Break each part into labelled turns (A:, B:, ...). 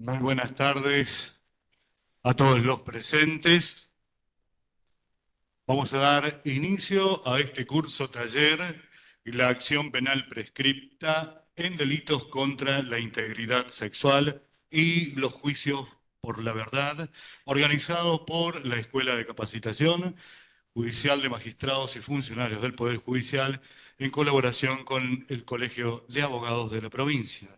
A: Muy buenas tardes a todos los presentes. Vamos a dar inicio a este curso taller, la acción penal prescripta en delitos contra la integridad sexual y los juicios por la verdad, organizado por la Escuela de Capacitación Judicial de Magistrados y Funcionarios del Poder Judicial en colaboración con el Colegio de Abogados de la provincia.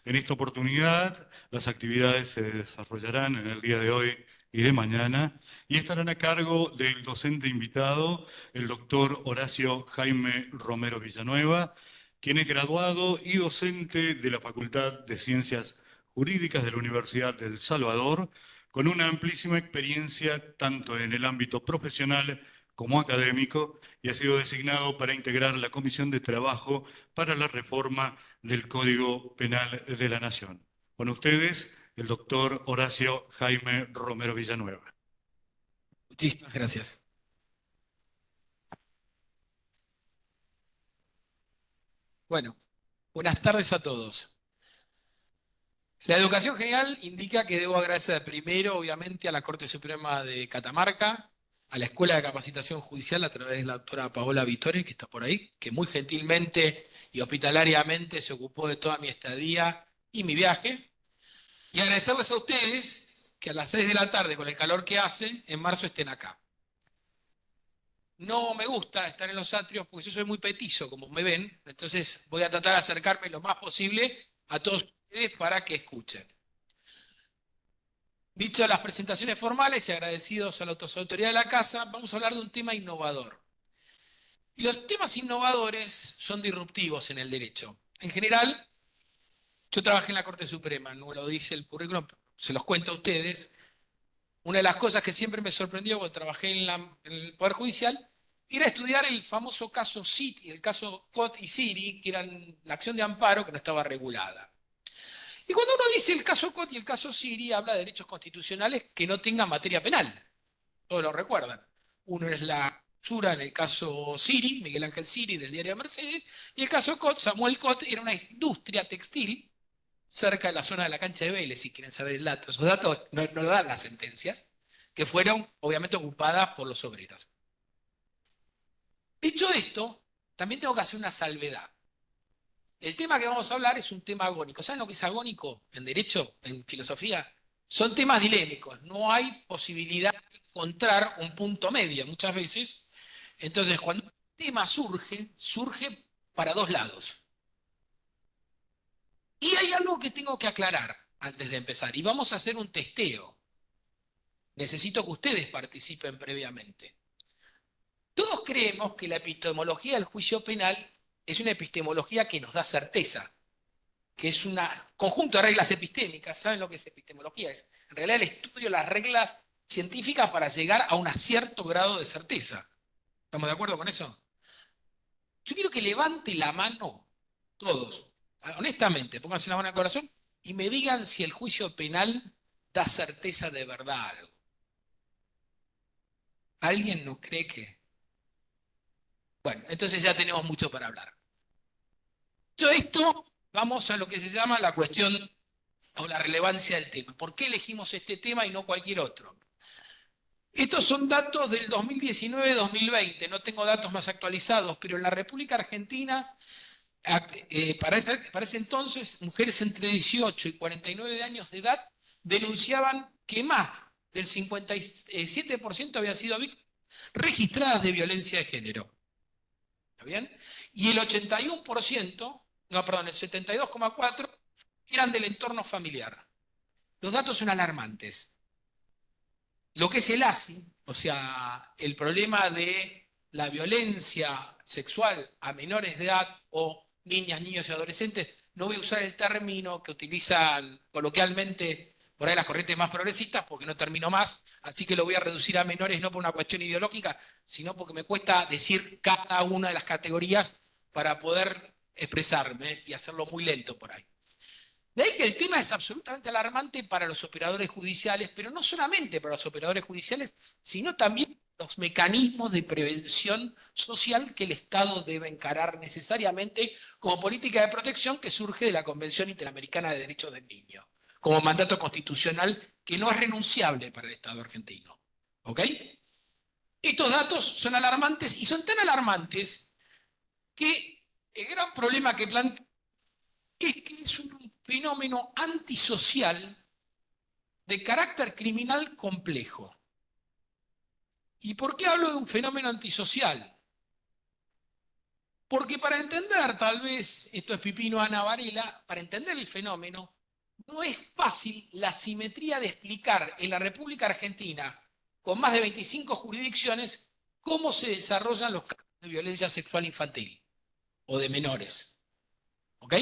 A: En esta oportunidad, las actividades se desarrollarán en el día de hoy y de mañana y estarán a cargo del docente invitado, el doctor Horacio Jaime Romero Villanueva, quien es graduado y docente de la Facultad de Ciencias Jurídicas de la Universidad del Salvador, con una amplísima experiencia tanto en el ámbito profesional como académico, y ha sido designado para integrar la Comisión de Trabajo para la Reforma del Código Penal de la Nación. Con ustedes, el doctor Horacio Jaime Romero Villanueva.
B: Muchísimas gracias. Bueno, buenas tardes a todos. La educación general indica que debo agradecer primero, obviamente, a la Corte Suprema de Catamarca, a la Escuela de Capacitación Judicial a través de la doctora Paola Vitore, que está por ahí, que muy gentilmente y hospitalariamente se ocupó de toda mi estadía y mi viaje. Y agradecerles a ustedes que a las 6 de la tarde, con el calor que hace, en marzo estén acá. No me gusta estar en los atrios porque yo soy muy petizo, como me ven, entonces voy a tratar de acercarme lo más posible a todos ustedes para que escuchen. Dicho las presentaciones formales y agradecidos a la autoridad de la casa, vamos a hablar de un tema innovador. Y los temas innovadores son disruptivos en el derecho. En general, yo trabajé en la Corte Suprema, no lo dice el currículum, se los cuento a ustedes. Una de las cosas que siempre me sorprendió cuando trabajé en el Poder Judicial era estudiar el famoso caso Citi, el caso Cot y Siri, que eran la acción de amparo que no estaba regulada. Y cuando uno dice el caso Cot y el caso Siri, habla de derechos constitucionales que no tengan materia penal. Todos lo recuerdan. Uno es la usura en el caso Siri, Miguel Ángel Siri, del diario Mercedes, y el caso Cot, Samuel Cot, era una industria textil cerca de la zona de la cancha de Vélez, si quieren saber el dato. Esos datos no lo dan las sentencias, que fueron obviamente ocupadas por los obreros. Dicho esto, también tengo que hacer una salvedad. El tema que vamos a hablar es un tema agónico. ¿Saben lo que es agónico en derecho, en filosofía? Son temas dilémicos. No hay posibilidad de encontrar un punto medio muchas veces. Entonces, cuando un tema surge para dos lados. Y hay algo que tengo que aclarar antes de empezar. Y vamos a hacer un testeo. Necesito que ustedes participen previamente. Todos creemos que la epistemología del juicio penal es una epistemología que nos da certeza, que es un conjunto de reglas epistémicas. ¿Saben lo que es epistemología? Es en realidad el estudio de las reglas científicas para llegar a un cierto grado de certeza. ¿Estamos de acuerdo con eso? Yo quiero que levante la mano todos, honestamente, pónganse la mano en el corazón y me digan si el juicio penal da certeza de verdad a algo. ¿Alguien no cree que? Bueno, entonces ya tenemos mucho para hablar. Dicho esto, vamos a lo que se llama la cuestión o la relevancia del tema. ¿Por qué elegimos este tema y no cualquier otro? Estos son datos del 2019-2020, no tengo datos más actualizados, pero en la República Argentina, para ese entonces, mujeres entre 18 y 49 años de edad denunciaban que más del 57% habían sido víctimas registradas de violencia de género. ¿Está bien? Y el 81%, no, perdón, el 72,4% eran del entorno familiar. Los datos son alarmantes. Lo que es el ASI, o sea, el problema de la violencia sexual a menores de edad o niñas, niños y adolescentes, no voy a usar el término que utilizan coloquialmente por ahí las corrientes más progresistas porque no termino más, así que lo voy a reducir a menores no por una cuestión ideológica, sino porque me cuesta decir cada una de las categorías para poder expresarme y hacerlo muy lento por ahí. De ahí que el tema es absolutamente alarmante para los operadores judiciales, pero no solamente para los operadores judiciales, sino también los mecanismos de prevención social que el Estado debe encarar necesariamente como política de protección que surge de la Convención Interamericana de Derechos del Niño. como mandato constitucional que no es renunciable para el Estado argentino. ¿Ok? Estos datos son alarmantes y son tan alarmantes que el gran problema que plantea es que es un fenómeno antisocial de carácter criminal complejo. ¿Y por qué hablo de un fenómeno antisocial? Porque para entender, tal vez, esto es Pipino Ana Varela, para entender el fenómeno, no es fácil la simetría de explicar en la República Argentina, con más de 25 jurisdicciones, cómo se desarrollan los casos de violencia sexual infantil o de menores. ¿Ok?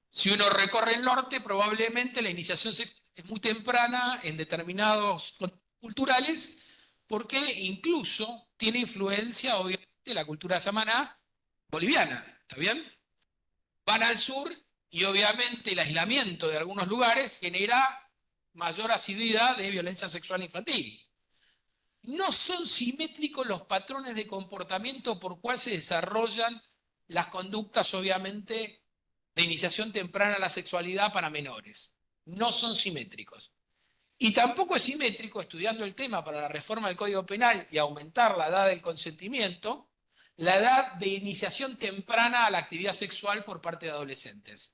B: Si uno recorre el norte, probablemente la iniciación sexual es muy temprana en determinados contextos culturales, porque incluso tiene influencia, obviamente, la cultura samaná boliviana. ¿Está bien? Van al sur y obviamente el aislamiento de algunos lugares genera mayor asiduidad de violencia sexual infantil. No son simétricos los patrones de comportamiento por cual se desarrollan las conductas, obviamente, de iniciación temprana a la sexualidad para menores. No son simétricos. Y tampoco es simétrico, estudiando el tema para la reforma del Código Penal y aumentar la edad del consentimiento, la edad de iniciación temprana a la actividad sexual por parte de adolescentes.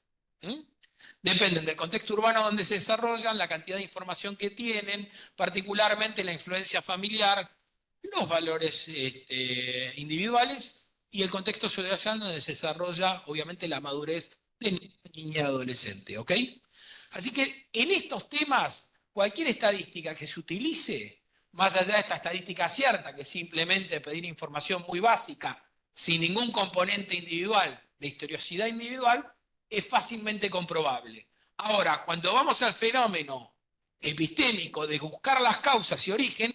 B: Dependen del contexto urbano donde se desarrollan, la cantidad de información que tienen, particularmente la influencia familiar, los valores individuales y el contexto social donde se desarrolla, obviamente, la madurez de niña y adolescente. ¿Ok? Así que en estos temas, cualquier estadística que se utilice, más allá de esta estadística cierta, que es simplemente pedir información muy básica, sin ningún componente individual, de historiosidad individual, es fácilmente comprobable. Ahora, cuando vamos al fenómeno epistémico de buscar las causas y origen,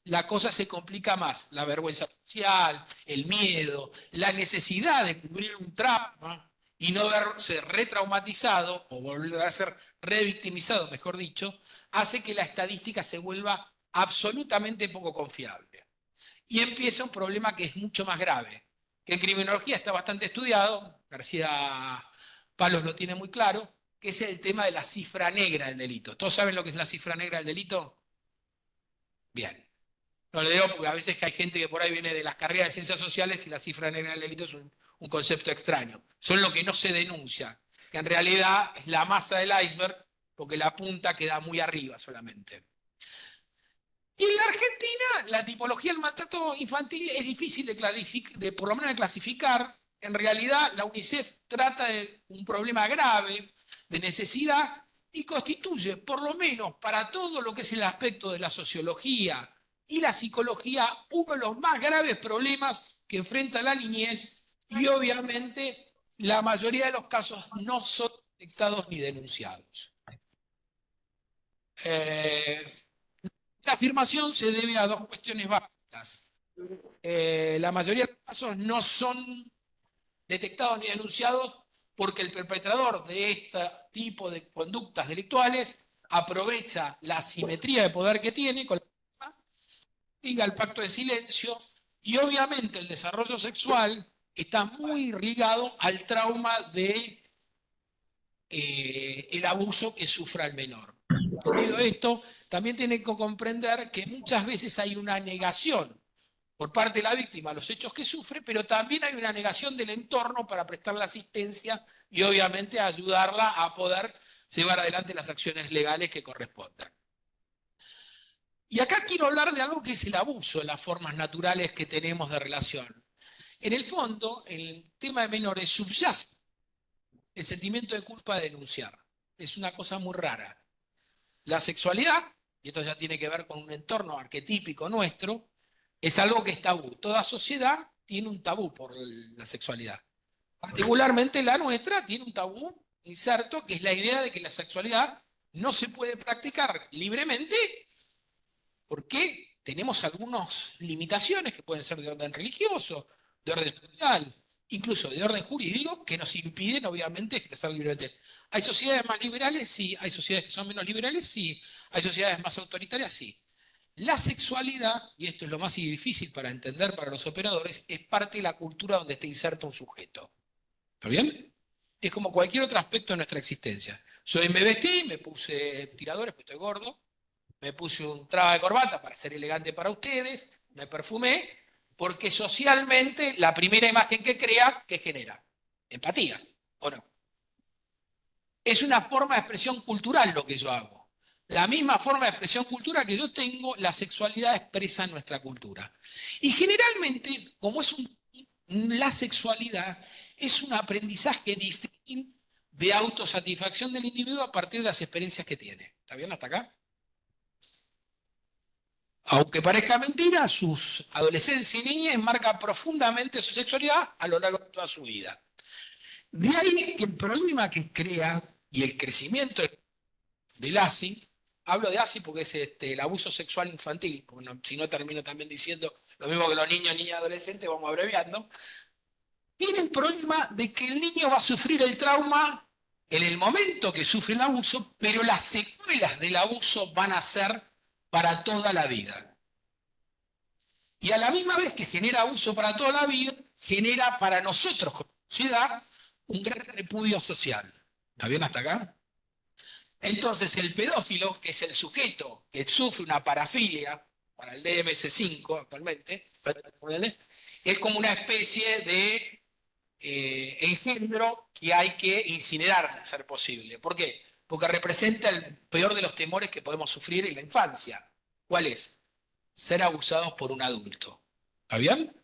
B: la cosa se complica más. La vergüenza social, el miedo, la necesidad de cubrir un trauma y no verse retraumatizado o volver a ser revictimizado, mejor dicho, hace que la estadística se vuelva absolutamente poco confiable. Y empieza un problema que es mucho más grave, que en criminología está bastante estudiado, García Palos lo tiene muy claro, que es el tema de la cifra negra del delito. ¿Todos saben lo que es la cifra negra del delito? Bien. No le digo porque a veces hay gente que por ahí viene de las carreras de ciencias sociales y la cifra negra del delito es un concepto extraño. Son lo que no se denuncia, que en realidad es la masa del iceberg, porque la punta queda muy arriba solamente. Y en la Argentina, la tipología del maltrato infantil es difícil de por lo menos de clasificar. En realidad, la UNICEF trata de un problema grave de necesidad y constituye, por lo menos para todo lo que es el aspecto de la sociología y la psicología, uno de los más graves problemas que enfrenta la niñez y obviamente la mayoría de los casos no son detectados ni denunciados. La afirmación se debe a dos cuestiones básicas. La mayoría de los casos no son detectados ni denunciados porque el perpetrador de este tipo de conductas delictuales aprovecha la asimetría de poder que tiene con la víctima, liga el pacto de silencio y obviamente el desarrollo sexual está muy ligado al trauma de el abuso que sufra el menor. Entendido esto, también tienen que comprender que muchas veces hay una negación por parte de la víctima a los hechos que sufre, pero también hay una negación del entorno para prestarle asistencia y obviamente ayudarla a poder llevar adelante las acciones legales que correspondan. Y acá quiero hablar de algo que es el abuso de las formas naturales que tenemos de relación. En el fondo, en el tema de menores subyace el sentimiento de culpa de denunciar. Es una cosa muy rara. La sexualidad, y esto ya tiene que ver con un entorno arquetípico nuestro, es algo que es tabú. Toda sociedad tiene un tabú por la sexualidad. Particularmente la nuestra tiene un tabú inserto, que es la idea de que la sexualidad no se puede practicar libremente porque tenemos algunas limitaciones que pueden ser de orden religioso, de orden social, incluso de orden jurídico, que nos impiden, obviamente, expresar libremente. ¿Hay sociedades más liberales? Sí. ¿Hay sociedades que son menos liberales? Sí. ¿Hay sociedades más autoritarias? Sí. La sexualidad, y esto es lo más difícil para entender para los operadores, es parte de la cultura donde está inserto un sujeto. ¿Está bien? Es como cualquier otro aspecto de nuestra existencia. Yo me vestí, me puse tiradores, porque estoy gordo, me puse un traje de corbata para ser elegante para ustedes, me perfumé, porque socialmente la primera imagen que crea, ¿qué genera? Empatía, ¿o no? Es una forma de expresión cultural lo que yo hago. La misma forma de expresión cultural que yo tengo, la sexualidad expresa en nuestra cultura. Y generalmente, como es la sexualidad es un aprendizaje difícil de autosatisfacción del individuo a partir de las experiencias que tiene. ¿Está bien hasta acá? Aunque parezca mentira, su adolescencia y niñez marca profundamente su sexualidad a lo largo de toda su vida. De ahí que el problema que crea y el crecimiento del ASI, hablo de ASI porque es el abuso sexual infantil, porque si no termino también diciendo lo mismo que los niños, niñas, adolescentes, vamos abreviando, tiene el problema de que el niño va a sufrir el trauma en el momento que sufre el abuso, pero las secuelas del abuso van a ser para toda la vida. Y a la misma vez que genera abuso para toda la vida, genera para nosotros como sociedad un gran repudio social. ¿Está bien hasta acá? Entonces el pedófilo, que es el sujeto que sufre una parafilia, para el DMS5 actualmente, es como una especie de engendro que hay que incinerar de ser posible. ¿Por qué? Porque representa el peor de los temores que podemos sufrir en la infancia. ¿Cuál es? Ser abusados por un adulto. ¿Está bien?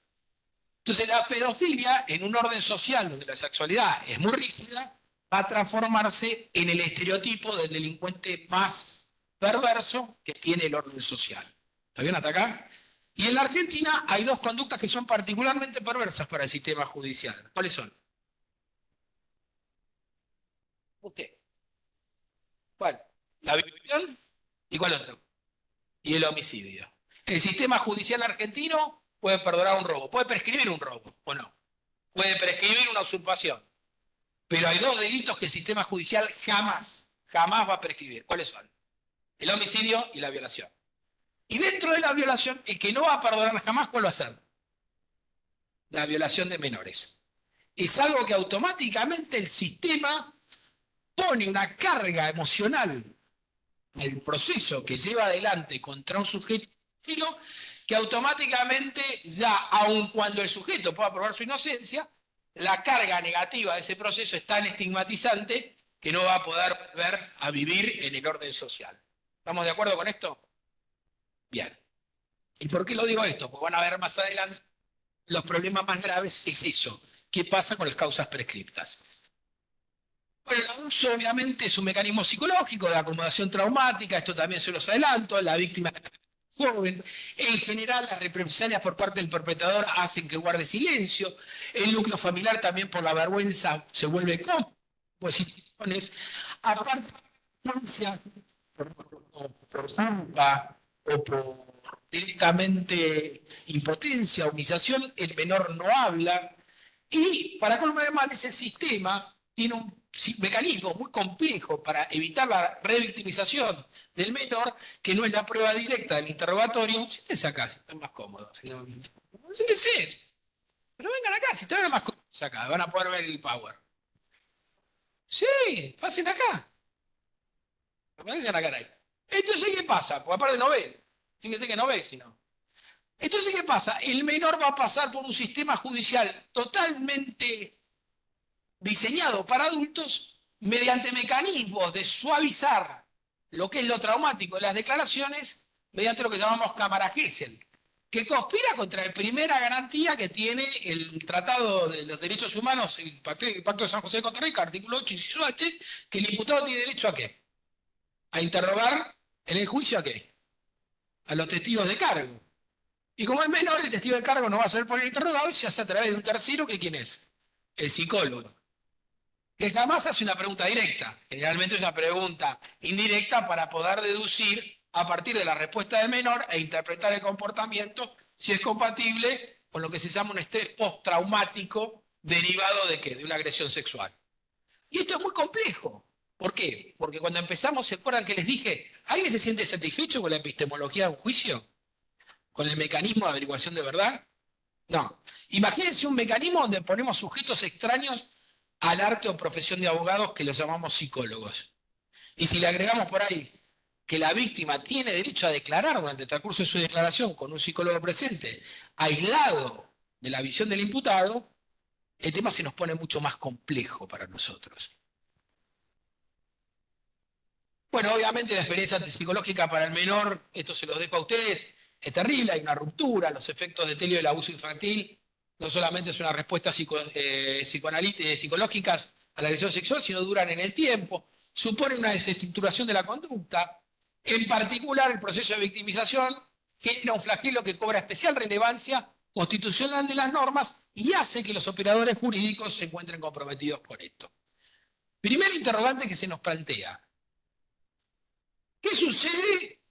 B: Entonces la pedofilia, en un orden social donde la sexualidad es muy rígida, va a transformarse en el estereotipo del delincuente más perverso que tiene el orden social. ¿Está bien hasta acá? Y en la Argentina hay dos conductas que son particularmente perversas para el sistema judicial. ¿Cuáles son? ¿Usted? ¿Cuál? La violación y cuál otro. Y el homicidio. El sistema judicial argentino puede perdonar un robo, puede prescribir un robo, ¿o no? Puede prescribir una usurpación. Pero hay dos delitos que el sistema judicial jamás va a prescribir. ¿Cuáles son? El homicidio y la violación. Y dentro de la violación, el que no va a perdonar jamás, ¿cuál va a ser? La violación de menores. Es algo que automáticamente el sistema pone una carga emocional en el proceso que lleva adelante contra un sujeto que automáticamente ya, aun cuando el sujeto pueda probar su inocencia, la carga negativa de ese proceso es tan estigmatizante que no va a poder volver a vivir en el orden social. ¿Estamos de acuerdo con esto? Bien. ¿Y por qué lo digo esto? Porque van a ver más adelante los problemas más graves es eso. ¿Qué pasa con las causas prescriptas? Bueno, el abuso obviamente es un mecanismo psicológico de acomodación traumática, esto también se los adelanto, la víctima joven. En general, las represalias por parte del perpetrador hacen que guarde silencio. El núcleo familiar también por la vergüenza se vuelve cómodo. Pues situaciones, aparte de por culpa o por directamente impotencia, humillación, el menor no habla. Y para colmo de males, ese sistema tiene un mecanismo muy complejo para evitar la revictimización del menor, que no es la prueba directa del interrogatorio. Siéntense acá, si están más cómodos. Siéntense. Pero vengan acá, si están más cómodos acá, van a poder ver el power. Sí, pasen acá. Pasen acá ahí. Entonces, ¿qué pasa? Porque aparte no ven. Fíjense que no ve, si no. Entonces, ¿qué pasa? El menor va a pasar por un sistema judicial totalmente diseñado para adultos mediante mecanismos de suavizar lo que es lo traumático de las declaraciones mediante lo que llamamos cámara Gesell, que conspira contra la primera garantía que tiene el Tratado de los Derechos Humanos, el Pacto de San José de Costa Rica, artículo 8, inciso H, que el imputado tiene derecho ¿a qué? A interrogar en el juicio ¿a qué? A los testigos de cargo. Y como es menor, el testigo de cargo no va a ser por el interrogado y se hace a través de un tercero, que ¿quién es? El psicólogo. Que jamás hace una pregunta directa. Generalmente es una pregunta indirecta para poder deducir a partir de la respuesta del menor e interpretar el comportamiento si es compatible con lo que se llama un estrés postraumático derivado de ¿qué? De una agresión sexual. Y esto es muy complejo. ¿Por qué? Porque cuando empezamos, ¿se acuerdan que les dije? ¿Alguien se siente satisfecho con la epistemología de un juicio? ¿Con el mecanismo de averiguación de verdad? No. Imagínense un mecanismo donde ponemos sujetos extraños al arte o profesión de abogados que los llamamos psicólogos. Y si le agregamos por ahí que la víctima tiene derecho a declarar durante el transcurso de su declaración con un psicólogo presente, aislado de la visión del imputado, el tema se nos pone mucho más complejo para nosotros. Bueno, obviamente la experiencia psicológica para el menor, esto se los dejo a ustedes, es terrible, hay una ruptura, los efectos de Telio del abuso infantil no solamente es una respuesta psicológicas a la agresión sexual, sino duran en el tiempo, supone una desestructuración de la conducta, en particular el proceso de victimización genera un flagelo que cobra especial relevancia constitucional de las normas y hace que los operadores jurídicos se encuentren comprometidos por esto. Primer interrogante que se nos plantea. ¿Qué sucede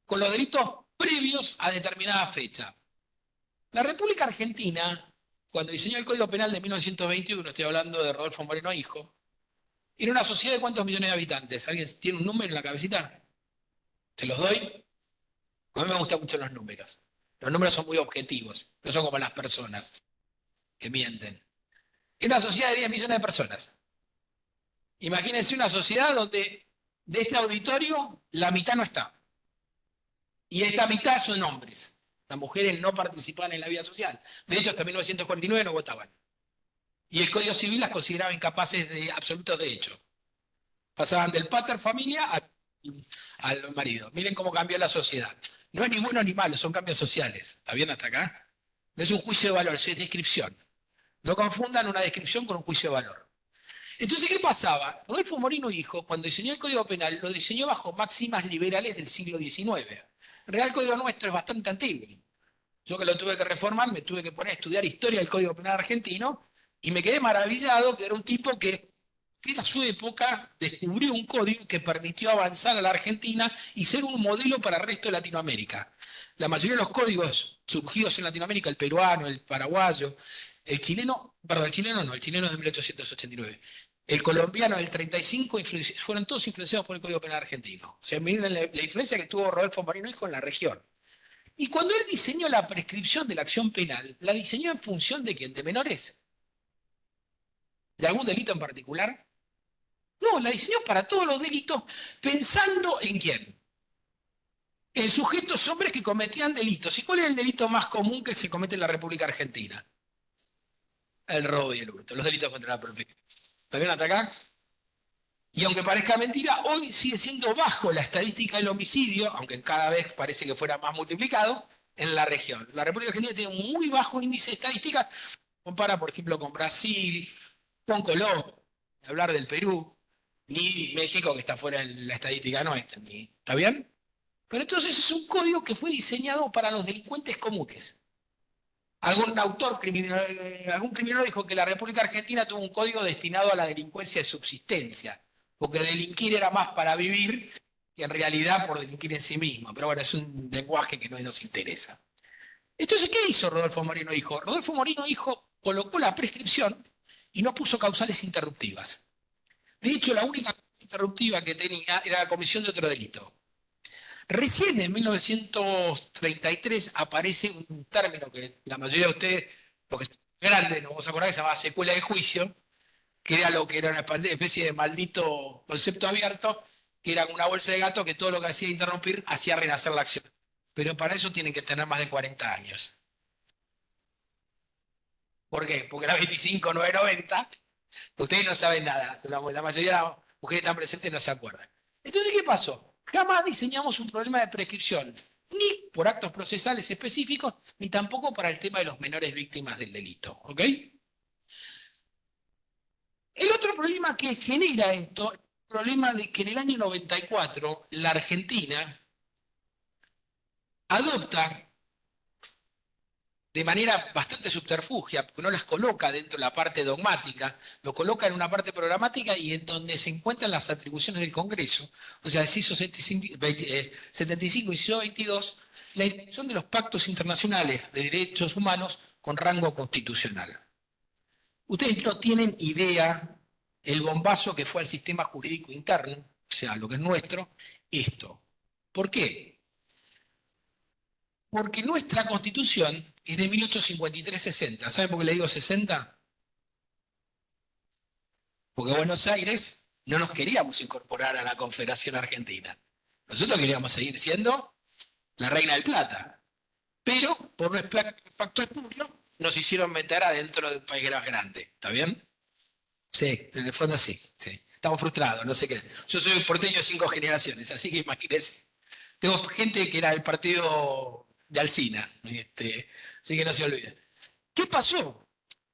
B: con los delitos previos a determinada fecha? La República Argentina, cuando diseñó el Código Penal de 1921, estoy hablando de Rodolfo Moreno Hijo, era una sociedad de ¿cuántos millones de habitantes? ¿Alguien tiene un número en la cabecita? ¿Se los doy? A mí me gustan mucho los números. Los números son muy objetivos, no son como las personas que mienten. Era una sociedad de 10 millones de personas. Imagínense una sociedad donde de este auditorio la mitad no está. Y esta mitad son hombres. Las mujeres no participaban en la vida social. De hecho, hasta 1949 no votaban. Y el Código Civil las consideraba incapaces de absolutos derechos. Pasaban del pater familia al marido. Miren cómo cambió la sociedad. No es ni bueno ni malo, son cambios sociales. ¿Está bien hasta acá? No es un juicio de valor, es descripción. No confundan una descripción con un juicio de valor. Entonces, ¿qué pasaba? Rodolfo Moreno Hijo, cuando diseñó el Código Penal, lo diseñó bajo máximas liberales del siglo XIX. El Real Código nuestro es bastante antiguo. Yo que lo tuve que reformar, me tuve que poner a estudiar historia del Código Penal argentino y me quedé maravillado que era un tipo que en su época descubrió un código que permitió avanzar a la Argentina y ser un modelo para el resto de Latinoamérica. La mayoría de los códigos surgidos en Latinoamérica, el peruano, el paraguayo, el chileno, perdón, el chileno no, el chileno es de 1889. El colombiano del 35 fueron todos influenciados por el Código Penal argentino. O sea, miren la influencia que tuvo Rodolfo Moreno Hijo en la región. Y cuando él diseñó la prescripción de la acción penal, ¿la diseñó en función de quién? ¿De menores? ¿De algún delito en particular? No, la diseñó para todos los delitos, pensando en quién. En sujetos hombres que cometían delitos. ¿Y cuál es el delito más común que se comete en la República Argentina? El robo y el hurto, los delitos contra la propiedad. ¿Me ven hasta acá? Y aunque parezca mentira, hoy sigue siendo bajo la estadística del homicidio, aunque cada vez parece que fuera más multiplicado, en la región. La República Argentina tiene un muy bajo índice de estadística, compara, por ejemplo, con Brasil, con Colombia, hablar del Perú, ni México, que está fuera de la estadística nuestra. ¿Está bien? Pero entonces es un código que fue diseñado para los delincuentes comunes. Algún criminal dijo que la República Argentina tuvo un código destinado a la delincuencia de subsistencia, porque delinquir era más para vivir que en realidad por delinquir en sí mismo. Pero bueno, es un lenguaje que no nos interesa. Entonces, ¿qué hizo Rodolfo Moreno Hijo? Rodolfo Moreno Hijo colocó la prescripción y no puso causales interruptivas. De hecho, la única interruptiva que tenía era la comisión de otro delito. Recién en 1933 aparece un término que la mayoría de ustedes, porque es grande, nos vamos a acordar, que se llamaba secuela de juicio, que era lo que era una especie de maldito concepto abierto, que era una bolsa de gato que todo lo que hacía interrumpir hacía renacer la acción. Pero para eso tienen que tener más de 40 años. ¿Por qué? Porque la 25 no es 90. Ustedes no saben nada. La mayoría de las mujeres que están presentes no se acuerdan. Entonces, ¿qué pasó? Jamás diseñamos un problema de prescripción, ni por actos procesales específicos, ni tampoco para el tema de los menores víctimas del delito. ¿Ok? El otro problema que genera esto, el problema de que en el año 94 la Argentina adopta de manera bastante subterfugia, porque no las coloca dentro de la parte dogmática, lo coloca en una parte programática y en donde se encuentran las atribuciones del Congreso, o sea, el inciso 75 y inciso 22, la intención de los pactos internacionales de derechos humanos con rango constitucional. Ustedes no tienen idea el bombazo que fue al sistema jurídico interno, o sea, lo que es nuestro, esto. ¿Por qué? Porque nuestra Constitución es de 1853-60. ¿Saben por qué le digo 60? Porque Buenos Aires no nos queríamos incorporar a la Confederación Argentina. Nosotros queríamos seguir siendo la Reina del Plata. Pero por un pacto espurio nos hicieron meter adentro de un país más grande. ¿Está bien? Sí, en el fondo sí, sí. Estamos frustrados, no sé qué. Yo soy porteño de 5 generaciones, así que imagínense. Tengo gente que era del partido de Alsina, así que no se olviden. ¿Qué pasó?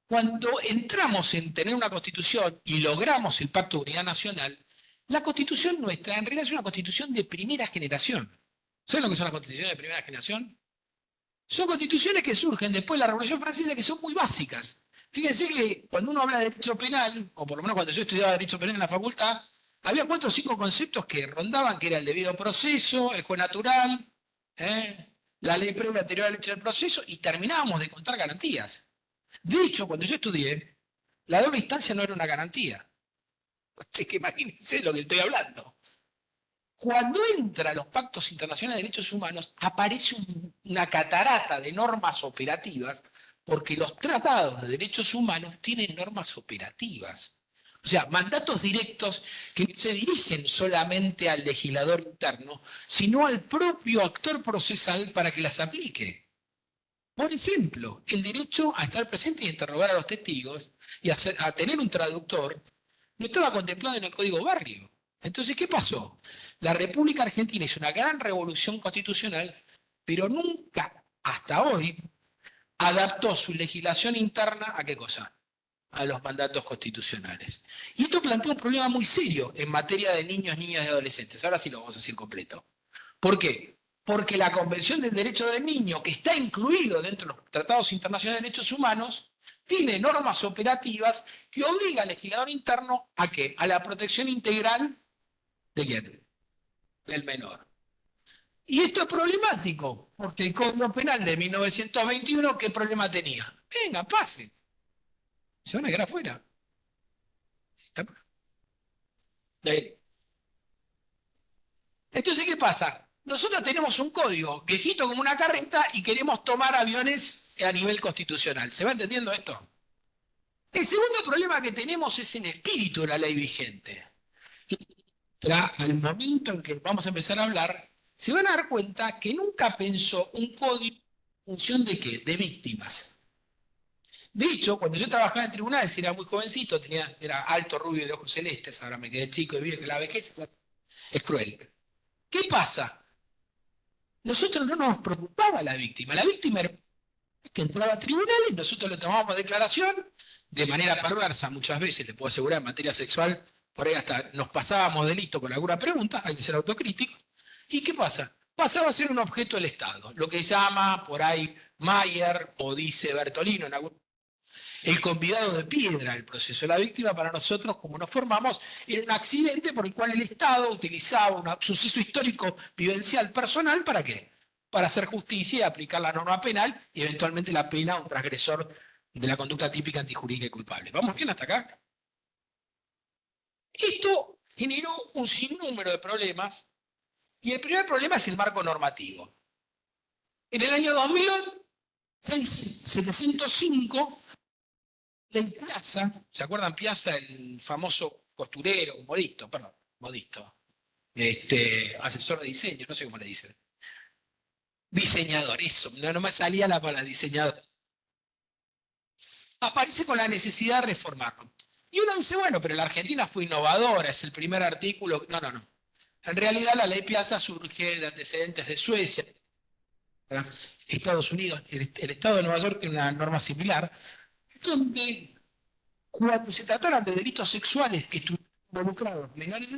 B: Cuando entramos en tener una constitución y logramos el Pacto de Unidad Nacional, la constitución nuestra en realidad es una constitución de primera generación. ¿Saben lo que son las constituciones de primera generación? Son constituciones que surgen después de la Revolución Francesa que son muy básicas. Fíjense que cuando uno habla de derecho penal, o por lo menos cuando yo estudiaba derecho penal en la facultad, había 4 o 5 conceptos que rondaban, que era el debido proceso, el juez natural, la ley previa anterior al hecho del proceso, y terminábamos de contar garantías. De hecho, cuando yo estudié, la doble instancia no era una garantía. Así que imagínense lo que estoy hablando. Cuando entran los pactos internacionales de derechos humanos, aparece una catarata de normas operativas, porque los tratados de derechos humanos tienen normas operativas. O sea, mandatos directos que no se dirigen solamente al legislador interno, sino al propio actor procesal para que las aplique. Por ejemplo, el derecho a estar presente y interrogar a los testigos y a tener un traductor no estaba contemplado en el Código Barrio. Entonces, ¿qué pasó? La República Argentina hizo una gran revolución constitucional, pero nunca, hasta hoy, adaptó su legislación interna ¿a qué cosa? A los mandatos constitucionales. Y esto plantea un problema muy serio en materia de niños, niñas y adolescentes. Ahora sí lo vamos a decir completo. ¿Por qué? Porque la Convención del Derecho del Niño, que está incluido dentro de los tratados internacionales de derechos humanos, tiene normas operativas que obligan al legislador interno ¿a qué? A la protección integral ¿de quién? Del menor. Y esto es problemático, porque el Código Penal de 1921, ¿qué problema tenía? Venga, pase. Se van a quedar afuera. Entonces, ¿qué pasa? Nosotros tenemos un código viejito como una carreta y queremos tomar aviones a nivel constitucional. ¿Se va entendiendo esto? El segundo problema que tenemos es el espíritu de la ley vigente. Al momento en que vamos a empezar a hablar, se van a dar cuenta que nunca pensó un código en función de qué, de víctimas. De hecho, cuando yo trabajaba en tribunales, era muy jovencito, era alto, rubio y de ojos celestes, ahora me quedé chico y vi que la vejez es cruel. ¿Qué pasa? Nosotros no nos preocupaba la víctima. La víctima era que entraba a tribunales, nosotros le tomábamos declaración de manera perversa muchas veces, le puedo asegurar, en materia sexual, por ahí hasta nos pasábamos de listo con alguna pregunta, hay que ser autocrítico. ¿Y qué pasa? Pasaba a ser un objeto del Estado, lo que llama por ahí Mayer o dice Bertolino en algún el convidado de piedra del proceso. La víctima para nosotros, como nos formamos, era un accidente por el cual el Estado utilizaba un suceso histórico vivencial personal, ¿para qué? Para hacer justicia y aplicar la norma penal y eventualmente la pena a un transgresor de la conducta típica antijurídica y culpable. ¿Vamos bien hasta acá? Esto generó un sinnúmero de problemas y el primer problema es el marco normativo. En el año 2705 Ley Piazza, ¿se acuerdan Piazza, el famoso costurero, modisto, asesor de diseño, no sé cómo le dicen. Diseñador, eso, no me salía la palabra diseñador. Aparece con la necesidad de reformarlo. Y uno dice, bueno, pero la Argentina fue innovadora, es el primer artículo. No, no, no. En realidad la ley Piazza surge de antecedentes de Suecia, ¿verdad? Estados Unidos, el Estado de Nueva York tiene una norma similar, donde cuando se trataran de delitos sexuales que estuvieran involucrados menores,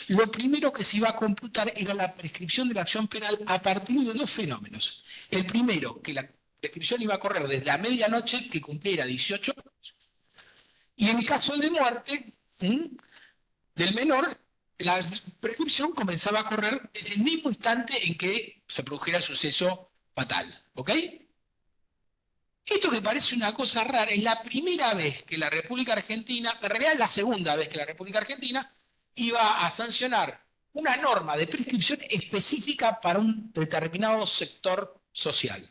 B: lo primero que se iba a computar era la prescripción de la acción penal a partir de 2 fenómenos. El primero, que la prescripción iba a correr desde la medianoche que cumpliera 18 años, y en caso de muerte del menor, la prescripción comenzaba a correr desde el mismo instante en que se produjera el suceso fatal. ¿Ok? Esto que parece una cosa rara, es la primera vez que la República Argentina, en realidad es la segunda vez que la República Argentina iba a sancionar una norma de prescripción específica para un determinado sector social.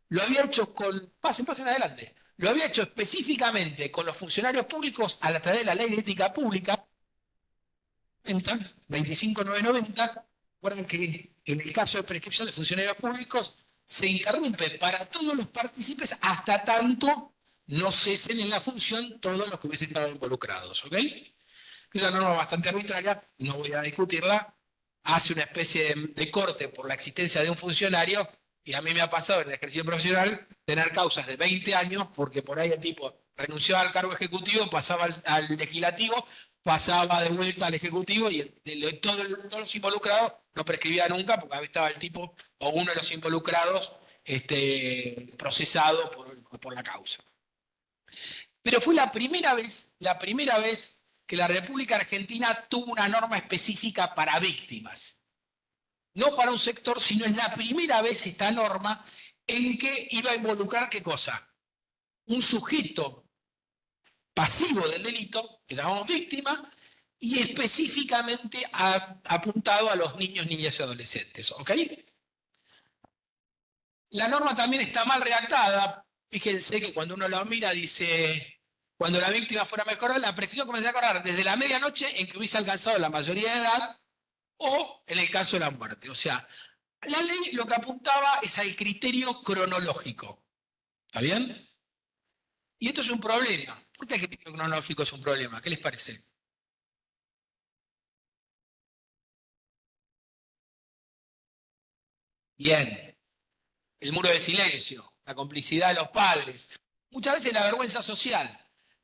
B: Lo había hecho pasen adelante, lo había hecho específicamente con los funcionarios públicos a través de la ley de ética pública, 25990. Recuerden que en el caso de prescripción de funcionarios públicos se interrumpe para todos los partícipes hasta tanto no cesen en la función todos los que hubiesen estado involucrados. ¿Ok? Es una norma bastante arbitraria, no voy a discutirla, hace una especie de corte por la existencia de un funcionario, y a mí me ha pasado en el ejercicio profesional tener causas de 20 años, porque por ahí el tipo renunciaba al cargo ejecutivo, pasaba al legislativo, pasaba de vuelta al ejecutivo, y todos los involucrados no prescribía nunca, porque ahí estaba el tipo o uno de los involucrados procesado por la causa. Pero fue la primera vez que la República Argentina tuvo una norma específica para víctimas. No para un sector, sino es la primera vez esta norma en que iba a involucrar ¿qué cosa? Un sujeto pasivo del delito, que llamamos víctima, y específicamente apuntado a los niños, niñas y adolescentes. ¿Ok? La norma también está mal redactada. Fíjense que cuando uno lo mira dice, cuando la víctima fuera mejor, la prescripción comenzaría a correr desde la medianoche en que hubiese alcanzado la mayoría de edad o en el caso de la muerte. O sea, la ley lo que apuntaba es al criterio cronológico. ¿Está bien? Y esto es un problema. ¿Por qué el criterio cronológico es un problema? ¿Qué les parece? Bien. El muro de silencio, la complicidad de los padres, muchas veces la vergüenza social,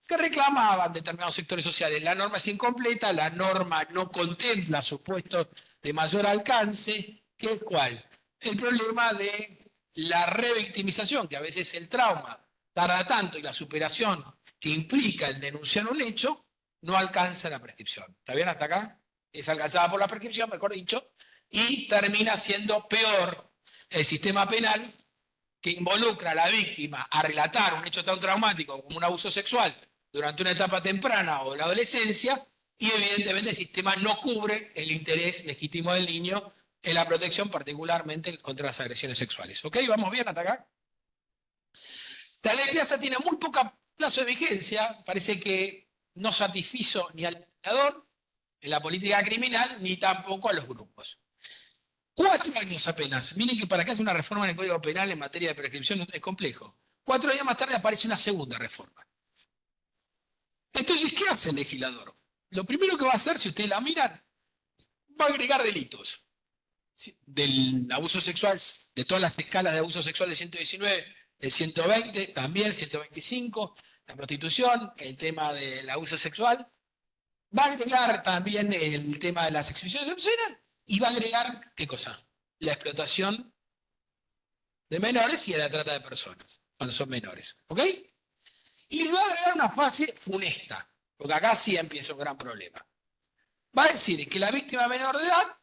B: que reclamaban determinados sectores sociales. La norma es incompleta, la norma no contempla supuestos de mayor alcance, ¿qué es cuál? El problema de la revictimización, que a veces el trauma tarda tanto y la superación que implica el denunciar un hecho, no alcanza la prescripción. ¿Está bien hasta acá? Es alcanzada por la prescripción, mejor dicho, y termina siendo peor el sistema penal que involucra a la víctima a relatar un hecho tan traumático como un abuso sexual durante una etapa temprana o la adolescencia, y evidentemente el sistema no cubre el interés legítimo del niño en la protección, particularmente contra las agresiones sexuales. ¿Ok? ¿Vamos bien hasta acá? La ley Piazza tiene muy poca plazo de vigencia, parece que no satisfizo ni al legislador en la política criminal, ni tampoco a los grupos. 4 años apenas. Miren que para que haya una reforma en el Código Penal en materia de prescripción es complejo. 4 años más tarde aparece una segunda reforma. Entonces, ¿qué hace el legislador? Lo primero que va a hacer, si ustedes la miran, va a agregar delitos. Del abuso sexual, de todas las escalas de abuso sexual de 119, el 120, también 125, la prostitución, el tema del abuso sexual. Va a agregar también el tema de las exhibiciones obscenas y va a agregar, ¿qué cosa? La explotación de menores y a la trata de personas, cuando son menores. ¿Ok? Y le va a agregar una fase funesta, porque acá sí empieza un gran problema. Va a decir que la víctima menor de edad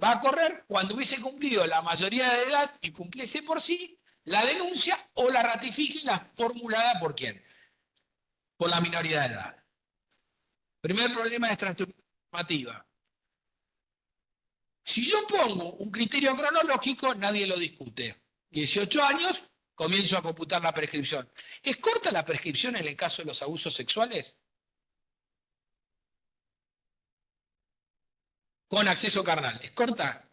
B: va a correr cuando hubiese cumplido la mayoría de edad y cumpliese por sí la denuncia o la ratifique la formulada por quién. Por la minoría de edad. Primer problema de estructura normativa. Si yo pongo un criterio cronológico, nadie lo discute. 18 años, comienzo a computar la prescripción. ¿Es corta la prescripción en el caso de los abusos sexuales? Con acceso carnal. ¿Es corta?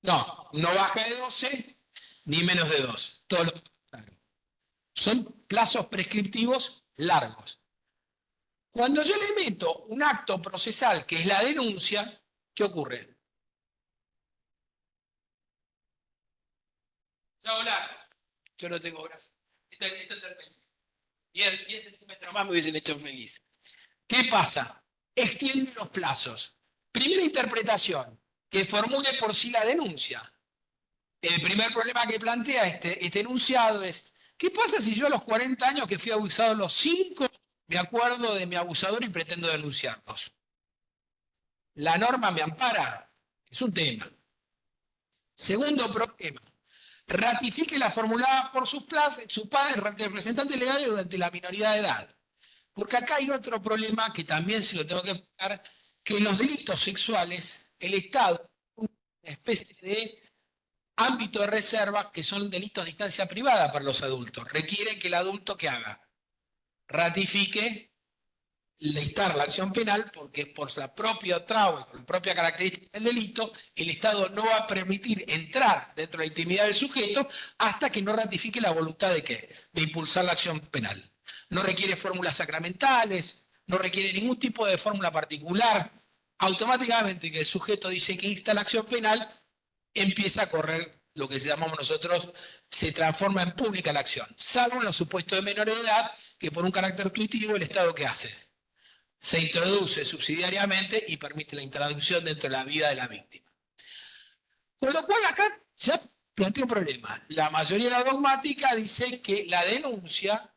B: No, no baja de 12 ni menos de 2. Todo lo contrario. Son plazos prescriptivos largos. Cuando yo le meto un acto procesal que es la denuncia, ¿qué ocurre? Ya largo. Yo no tengo brazos. Esto es el 10 centímetros más me hubiesen hecho feliz. ¿Qué pasa? Extiende los plazos. Primera interpretación, que formule por sí la denuncia. El primer problema que plantea este enunciado es, ¿qué pasa si yo a los 40 años que fui abusado los 5 me acuerdo de mi abusador y pretendo denunciarlos? ¿La norma me ampara? Es un tema. Segundo problema, ratifique la formulada por sus padres, representantes legales durante la minoría de edad. Porque acá hay otro problema que también se lo tengo que explicar, que en los delitos sexuales, el Estado, una especie de ámbito de reserva, que son delitos de instancia privada para los adultos, requieren que el adulto ¿qué haga? Ratifique listar la acción penal porque por la propia traba y por la propia característica del delito, el Estado no va a permitir entrar dentro de la intimidad del sujeto hasta que no ratifique la voluntad de ¿qué? De impulsar la acción penal. No requiere fórmulas sacramentales, no requiere ningún tipo de fórmula particular. Automáticamente que el sujeto dice que insta la acción penal, empieza a correr lo que llamamos nosotros, se transforma en pública la acción, salvo en los supuestos de menor edad, que por un carácter tuitivo el Estado ¿qué hace? Se introduce subsidiariamente y permite la introducción dentro de la vida de la víctima. Con lo cual acá ya plantea un problema. La mayoría de la dogmática dice que la denuncia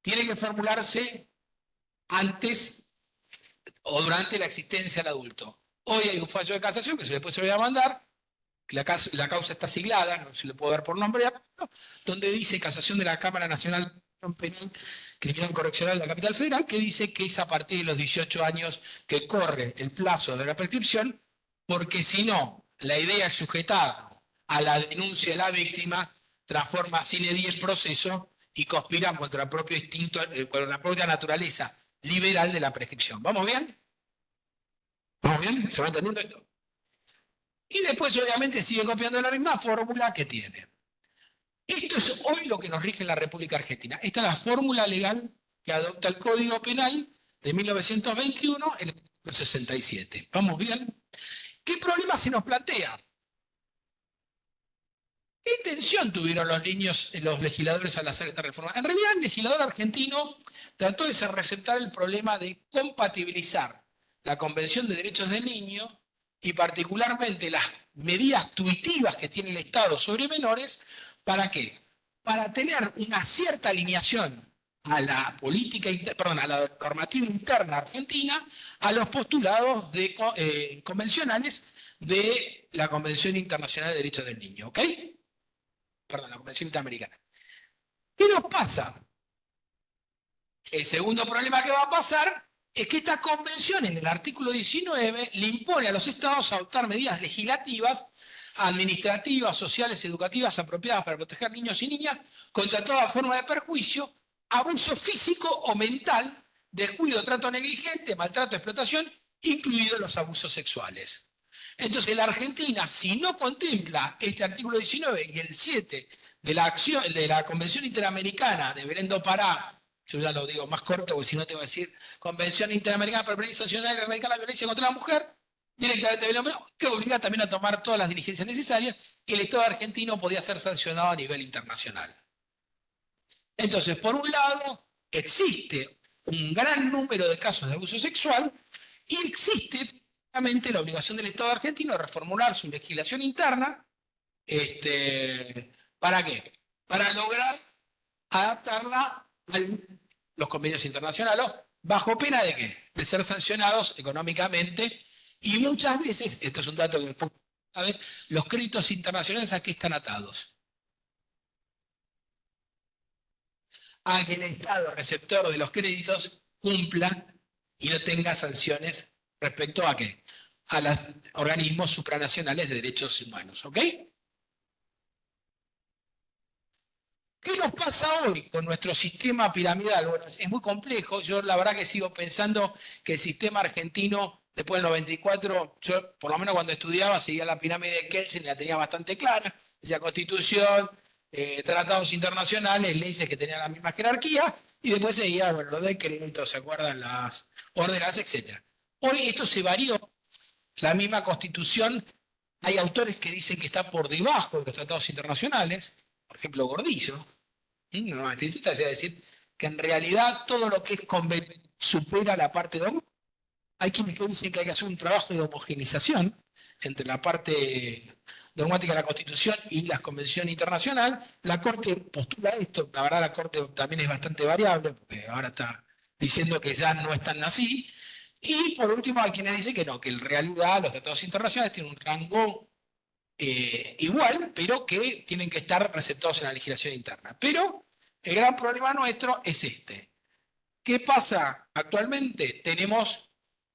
B: tiene que formularse antes o durante la existencia del adulto. Hoy hay un fallo de casación que después se lo voy a mandar, la causa está siglada, no se le puedo dar por nombre, donde dice casación de la Cámara Nacional Penal Criminal Correccional de la Capital Federal, que dice que es a partir de los 18 años que corre el plazo de la prescripción, porque si no, la idea es sujetar a la denuncia de la víctima, transforma sine die el proceso y conspira contra el propio instinto, contra la propia naturaleza liberal de la prescripción. ¿Vamos bien? ¿Vamos bien? ¿Se va entendiendo esto? Y después, obviamente, sigue copiando la misma fórmula que tiene. Esto es hoy lo que nos rige en la República Argentina. Esta es la fórmula legal que adopta el Código Penal de 1921 en el 67. ¿Vamos bien? ¿Qué problema se nos plantea? ¿Qué intención tuvieron los legisladores al hacer esta reforma? En realidad, el legislador argentino trató de receptar el problema de compatibilizar la Convención de Derechos del Niño y particularmente las medidas tuitivas que tiene el Estado sobre menores. ¿Para qué? Para tener una cierta alineación a la política, a la normativa interna argentina, a los postulados convencionales de la Convención Internacional de Derechos del Niño, ¿ok? Perdón, la Convención Interamericana. ¿Qué nos pasa? El segundo problema que va a pasar es que esta convención en el artículo 19 le impone a los estados adoptar medidas legislativas, administrativas, sociales, educativas apropiadas para proteger niños y niñas contra toda forma de perjuicio, abuso físico o mental, descuido, trato negligente, maltrato, explotación, incluidos los abusos sexuales. Entonces, la Argentina, si no contempla este artículo 19 y el 7 de la Convención Interamericana de Belén do Pará, yo ya lo digo más corto, porque si no te voy a decir Convención Interamericana para Prevenir, Sancionar y Erradicar la Violencia contra la Mujer, directamente que obliga también a tomar todas las diligencias necesarias, y el Estado argentino podía ser sancionado a nivel internacional. Entonces, por un lado, existe un gran número de casos de abuso sexual y existe realmente la obligación del Estado argentino de reformular su legislación interna. ¿Para qué? Para lograr adaptarla a los convenios internacionales, bajo pena de ¿qué? De ser sancionados económicamente, y muchas veces, esto es un dato que después a ver, los créditos internacionales ¿a qué están atados? A que el Estado receptor de los créditos cumpla y no tenga sanciones respecto a ¿qué? A los organismos supranacionales de derechos humanos, ¿ok? ¿Qué nos pasa hoy con nuestro sistema piramidal? Bueno, es muy complejo. Yo la verdad que sigo pensando que el sistema argentino, después del 94, yo por lo menos cuando estudiaba seguía la pirámide de Kelsen y la tenía bastante clara. Decía Constitución, tratados internacionales, leyes que tenían la misma jerarquía, y después seguía, bueno, los decretos, ¿se acuerdan? Las órdenes, etc. Hoy esto se varió. La misma Constitución, hay autores que dicen que está por debajo de los tratados internacionales, por ejemplo, Gordillo. No, instituta es decir que en realidad todo lo que es supera la parte de... Hay quienes dicen que hay que hacer un trabajo de homogenización entre la parte dogmática de la Constitución y la Convención Internacional. La Corte postula esto, la verdad la Corte también es bastante variable, porque ahora está diciendo que ya no es tan así. Y por último hay quienes dicen que no, que en realidad los tratados internacionales tienen un rango igual, pero que tienen que estar receptados en la legislación interna. Pero el gran problema nuestro es este. ¿Qué pasa actualmente? Tenemos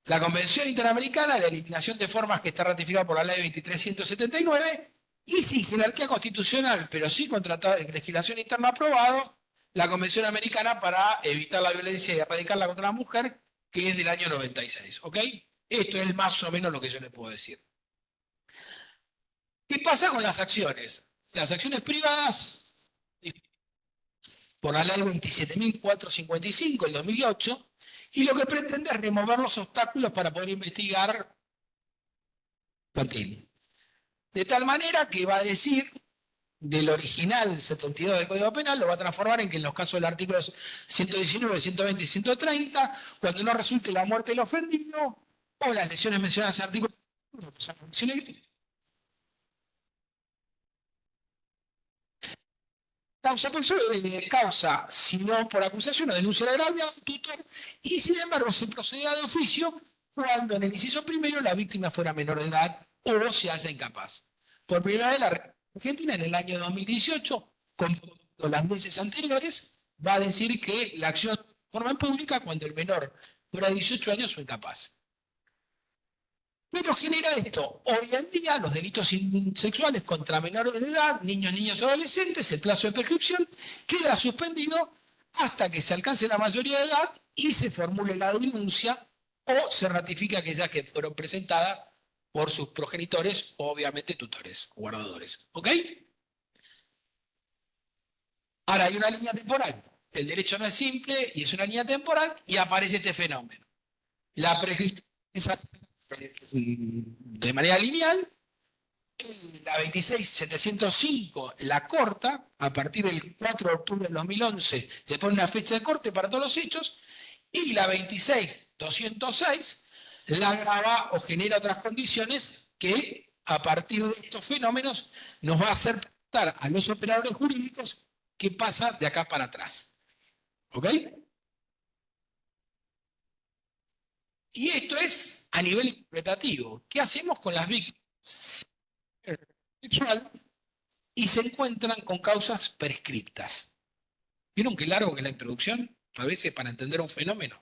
B: la Convención Interamericana de la Eliminación de Formas, que está ratificada por la Ley 2379, y sí, jerarquía constitucional, pero sí con legislación interna aprobado, la Convención Americana para evitar la violencia y erradicarla contra la mujer, que es del año 96, ¿ok? Esto es más o menos lo que yo le puedo decir. ¿Qué pasa con las acciones? Las acciones privadas, por la ley 27.455 del 2008, y lo que pretende es remover los obstáculos para poder investigar infantil. De tal manera que va a decir del original 72 del Código Penal, lo va a transformar en que en los casos del artículo 119, 120 y 130, cuando no resulte la muerte del ofendido o las lesiones mencionadas en el artículo, causa, si no por acusación o denuncia de agravio a un tutor, y sin embargo se procederá de oficio cuando en el inciso primero la víctima fuera menor de edad o se haya incapaz. Por primera vez la Argentina en el año 2018, con las meses anteriores, va a decir que la acción se forma en pública cuando el menor fuera de 18 años o incapaz. Pero genera esto. Hoy en día, los delitos sexuales contra menores de edad, niños, niñas y adolescentes, el plazo de prescripción queda suspendido hasta que se alcance la mayoría de edad y se formule la denuncia o se ratifique aquellas que fueron presentadas por sus progenitores o obviamente tutores o guardadores. ¿Ok? Ahora hay una línea temporal. El derecho no es simple y es una línea temporal y aparece este fenómeno. La prescripción de manera lineal. La 26.705 la corta a partir del 4 de octubre del 2011, le pone una fecha de corte para todos los hechos, y la 26.206 la agrava o genera otras condiciones que a partir de estos fenómenos nos va a hacer preguntar a los operadores jurídicos qué pasa de acá para atrás. ¿Ok? Y esto es a nivel interpretativo. ¿Qué hacemos con las víctimas sexual y se encuentran con causas prescriptas? ¿Vieron qué largo que es la introducción? A veces para entender un fenómeno.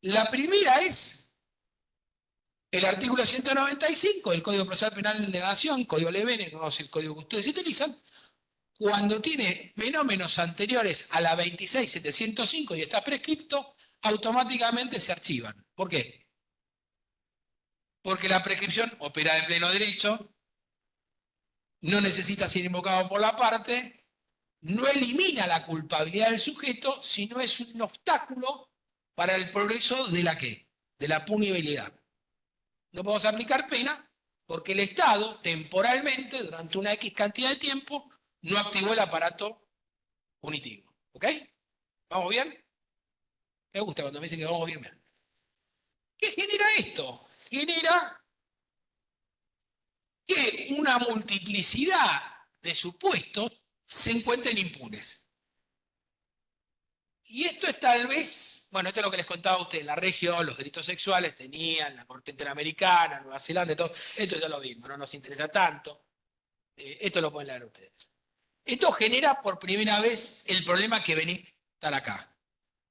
B: La primera es el artículo 195 del Código Procesal Penal de la Nación, Código LBN, no es el código que ustedes utilizan, cuando tiene fenómenos anteriores a la 26.705 y está prescripto, automáticamente se archivan. ¿Por qué? Porque la prescripción opera de pleno derecho, no necesita ser invocado por la parte, no elimina la culpabilidad del sujeto, sino es un obstáculo para el progreso de la ¿qué? De la punibilidad. No podemos aplicar pena porque el Estado, temporalmente, durante una X cantidad de tiempo, no activó el aparato punitivo. ¿Ok? ¿Vamos bien? Me gusta cuando me dicen que vamos bien. ¿Qué genera esto? Genera que una multiplicidad de supuestos se encuentren impunes. Y esto es tal vez, bueno, esto es lo que les contaba a ustedes, la región, los delitos sexuales tenían la Corte Interamericana, Nueva Zelanda, todo, esto ya lo vimos, no nos interesa tanto, esto lo pueden leer ustedes. Esto genera por primera vez el problema que venimos a tratar acá.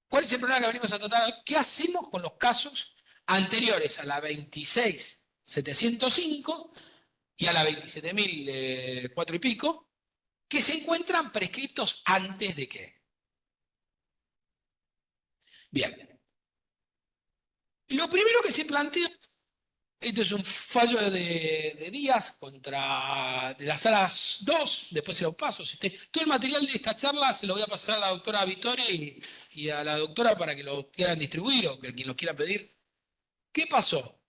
B: ¿Cuál es el problema que venimos a tratar? ¿Qué hacemos con los casos anteriores a la 26.705 y a la 27.004 y pico, que se encuentran prescritos antes de qué? Bien. Lo primero que se plantea, esto es un fallo de Díaz contra de las salas 2, después se lo paso. Todo el material de esta charla se lo voy a pasar a la doctora Vittoria y a la doctora para que lo quieran distribuir o que quien lo quiera pedir. ¿Qué pasó?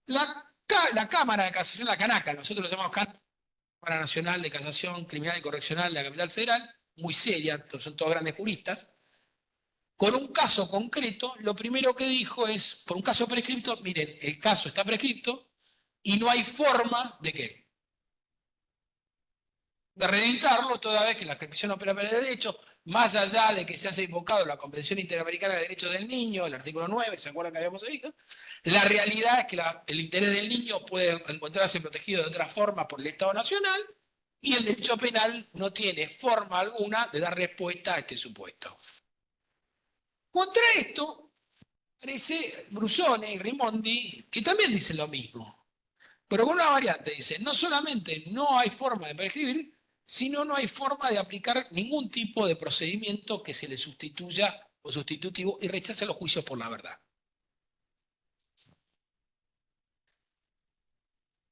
B: La Cámara de Casación, la Canaca, nosotros lo llamamos Cámara Nacional de Casación Criminal y Correccional de la Capital Federal, muy seria, son todos grandes juristas. Con un caso concreto, lo primero que dijo es, por un caso prescripto, miren, el caso está prescripto y no hay forma de qué. De reeditarlo toda vez que la prescripción opera para el derecho, más allá de que se haya invocado la Convención Interamericana de Derechos del Niño, el artículo 9, ¿se acuerdan que habíamos visto? La realidad es que el interés del niño puede encontrarse protegido de otra forma por el Estado Nacional y el derecho penal no tiene forma alguna de dar respuesta a este supuesto. Contra esto, aparece Brusone y Rimondi, que también dicen lo mismo, pero con una variante. Dice, no solamente no hay forma de prescribir, Si no, no hay forma de aplicar ningún tipo de procedimiento que se le sustituya o sustitutivo y rechace los juicios por la verdad.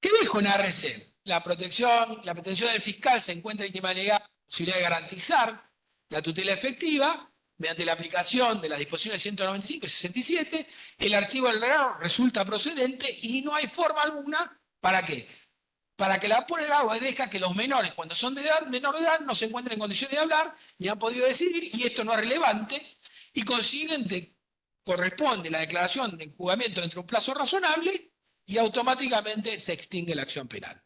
B: ¿Qué dijo en ARC? La pretensión del fiscal se encuentra íntima legal la posibilidad de garantizar la tutela efectiva mediante la aplicación de las disposiciones 195 y 67. El archivo del regalo resulta procedente y no hay forma alguna. ¿Para qué? Para que la pone el agua deja que los menores, cuando son de edad, menor de edad, no se encuentren en condiciones de hablar ni han podido decidir, y esto no es relevante, y consiguiente corresponde la declaración de enjuzgamiento dentro de un plazo razonable y automáticamente se extingue la acción penal.